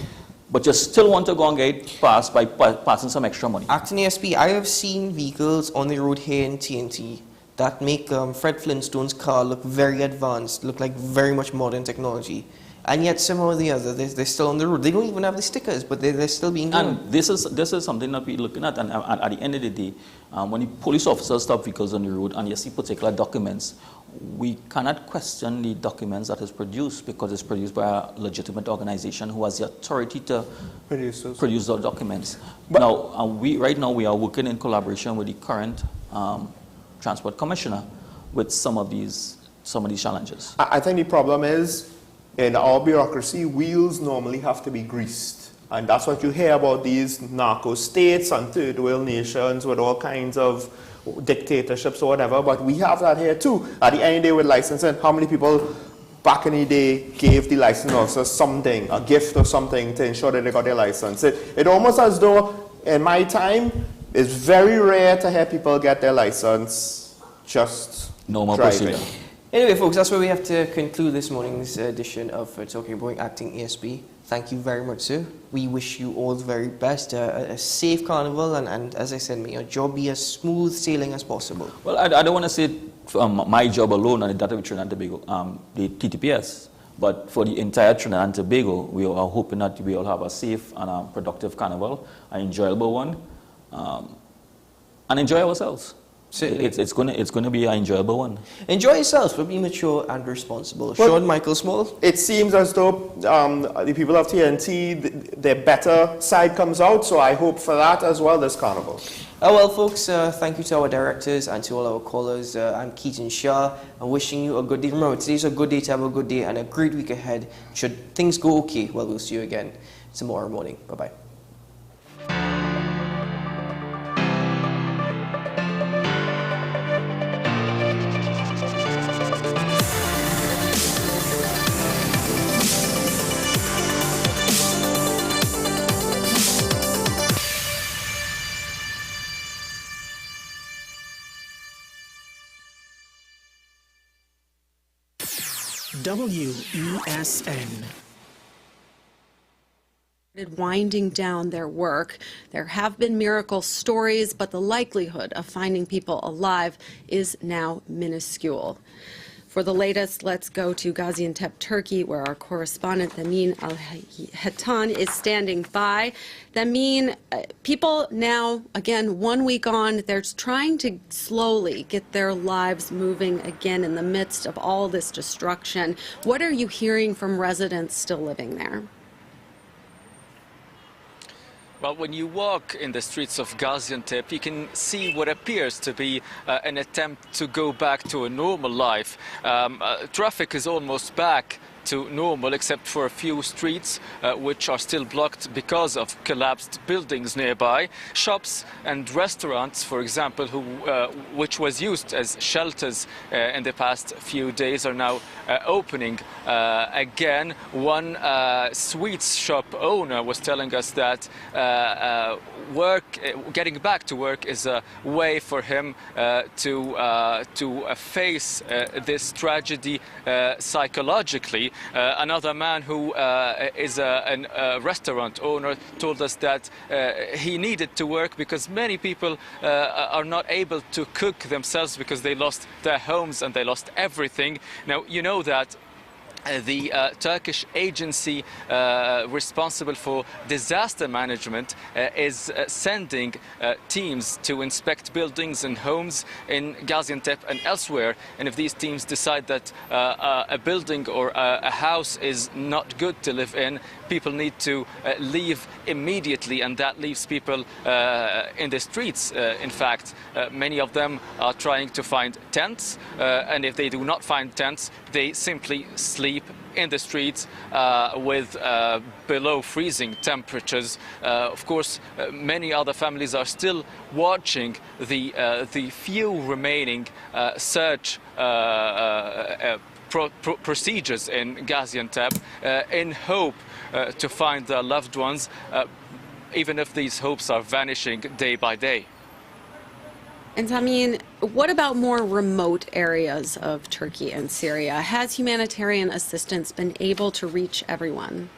but you still want to go and get it passed by passing some extra money. Acting ASP, I have seen vehicles on the road here in TNT that make Fred Flintstone's car look very advanced, look like very much modern technology. And yet somehow or the other, they're still on the road. They don't even have the stickers, but they're still being done. And this is something that we're looking at. And at the end of the day, when the police officers stop vehicles on the road and you see particular documents, we cannot question the documents that is produced because it's produced by a legitimate organization who has the authority to produce those documents. Now, right now we are working in collaboration with the current Transport Commissioner with some of these challenges. I think the problem is, in our bureaucracy, wheels normally have to be greased. And that's what you hear about these narco states and third world nations with all kinds of dictatorships or whatever. But we have that here too. At the end of the day with licensing, how many people back in the day gave the license officer something, a gift or something to ensure that they got their license? It almost as though, in my time, it's very rare to hear people get their license just normal driving. procedure. Anyway, folks, that's where we have to conclude this morning's edition of Talking About Acting ASP. Thank you very much, sir. We wish you all the very best, a safe carnival, and as I said, may your job be as smooth sailing as possible. Well, I don't want to say my job alone and the data with Trinidad and Tobago, the TTPS, but for the entire Trinidad and Tobago, we are hoping that we all have a safe and a productive carnival, an enjoyable one, and enjoy ourselves. Certainly. It's going to be an enjoyable one. Enjoy yourselves, but be mature and responsible. Well, Sean Michael Small. It seems as though the people of TNT, their better side comes out, so I hope for that as well this carnival. Well, folks, thank you to our directors and to all our callers. I'm Keaton Shah. I'm wishing you a good day. Remember, today's a good day to have a good day and a great week ahead. Should things go okay, well, we'll see you again. tomorrow morning. Bye-bye. WESN. Winding down their work. There have been miracle stories, but the likelihood of finding people alive is now minuscule. For the latest, let's go to Gaziantep, Turkey, where our correspondent Thamin Al-Hatan is standing by. Thamin, people now, again, 1 week on, they're trying to slowly get their lives moving again in the midst of all this destruction. What are you hearing from residents still living there? Well, when you walk in the streets of Gaziantep, you can see what appears to be an attempt to go back to a normal life. Traffic is almost back to normal, except for a few streets which are still blocked because of collapsed buildings nearby. Shops and restaurants, for example, which was used as shelters in the past few days, are now opening again. One sweets shop owner was telling us that getting back to work is a way for him to face this tragedy psychologically. Another man who is a restaurant owner told us that he needed to work because many people are not able to cook themselves because they lost their homes and they lost everything. Now, you know that the Turkish agency responsible for disaster management is sending teams to inspect buildings and homes in Gaziantep and elsewhere. And if these teams decide that a building or a house is not good to live in, people need to leave immediately, and that leaves people in the streets. In fact, many of them are trying to find tents, and if they do not find tents, they simply sleep in the streets with below freezing temperatures. Of course, many other families are still watching the few remaining search procedures in Gaziantep in hope to find their loved ones, even if these hopes are vanishing day by day. And I mean, what about more remote areas of Turkey and Syria? Has humanitarian assistance been able to reach everyone?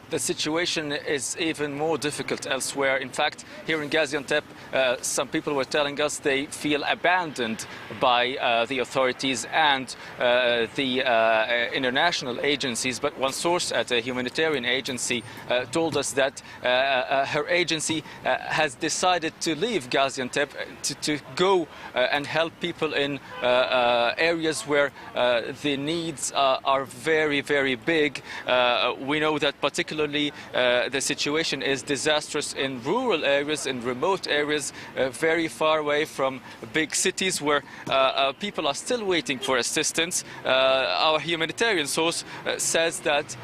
The situation is even more difficult elsewhere. In fact, here in Gaziantep, some people were telling us they feel abandoned by the authorities and the international agencies. But one source at a humanitarian agency told us that her agency has decided to leave Gaziantep to go and help people in areas where the needs are very, very big. We know that particularly the situation is disastrous in rural areas, in remote areas, very far away from big cities where people are still waiting for assistance. Our humanitarian source says that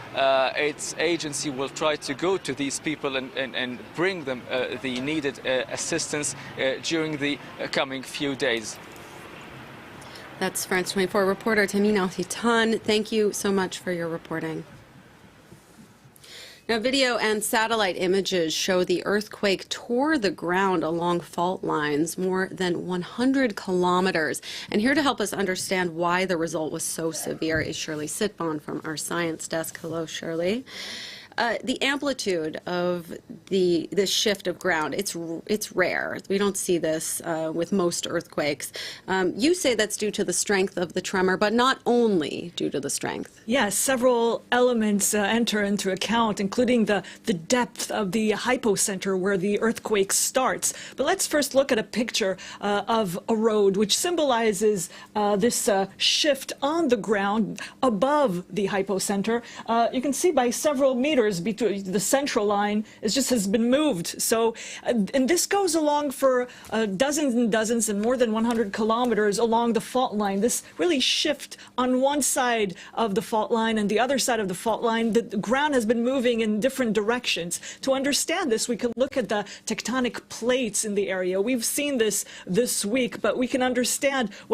its agency will try to go to these people and bring them the needed assistance during the coming few days. That's France 24 reporter Thamin Al-Hatan. Thank you so much for your reporting. Now, video and satellite images show the earthquake tore the ground along fault lines more than 100 kilometers. And here to help us understand why the result was so severe is Shirley Sitbon from our science desk. Hello, Shirley. The amplitude of this shift of ground, it's rare. We don't see this with most earthquakes. You say that's due to the strength of the tremor, but not only due to the strength. Yes, several elements enter into account, including the depth of the hypocenter where the earthquake starts. But let's first look at a picture of a road, which symbolizes this shift on the ground above the hypocenter. You can see by several meters kilometers between the central line has been moved. So, and this goes along for dozens and dozens and more than 100 kilometers along the fault line. This really shift on one side of the fault line and the other side of the fault line, the ground has been moving in different directions. To understand this, we can look at the tectonic plates in the area. We've seen this week, but we can understand what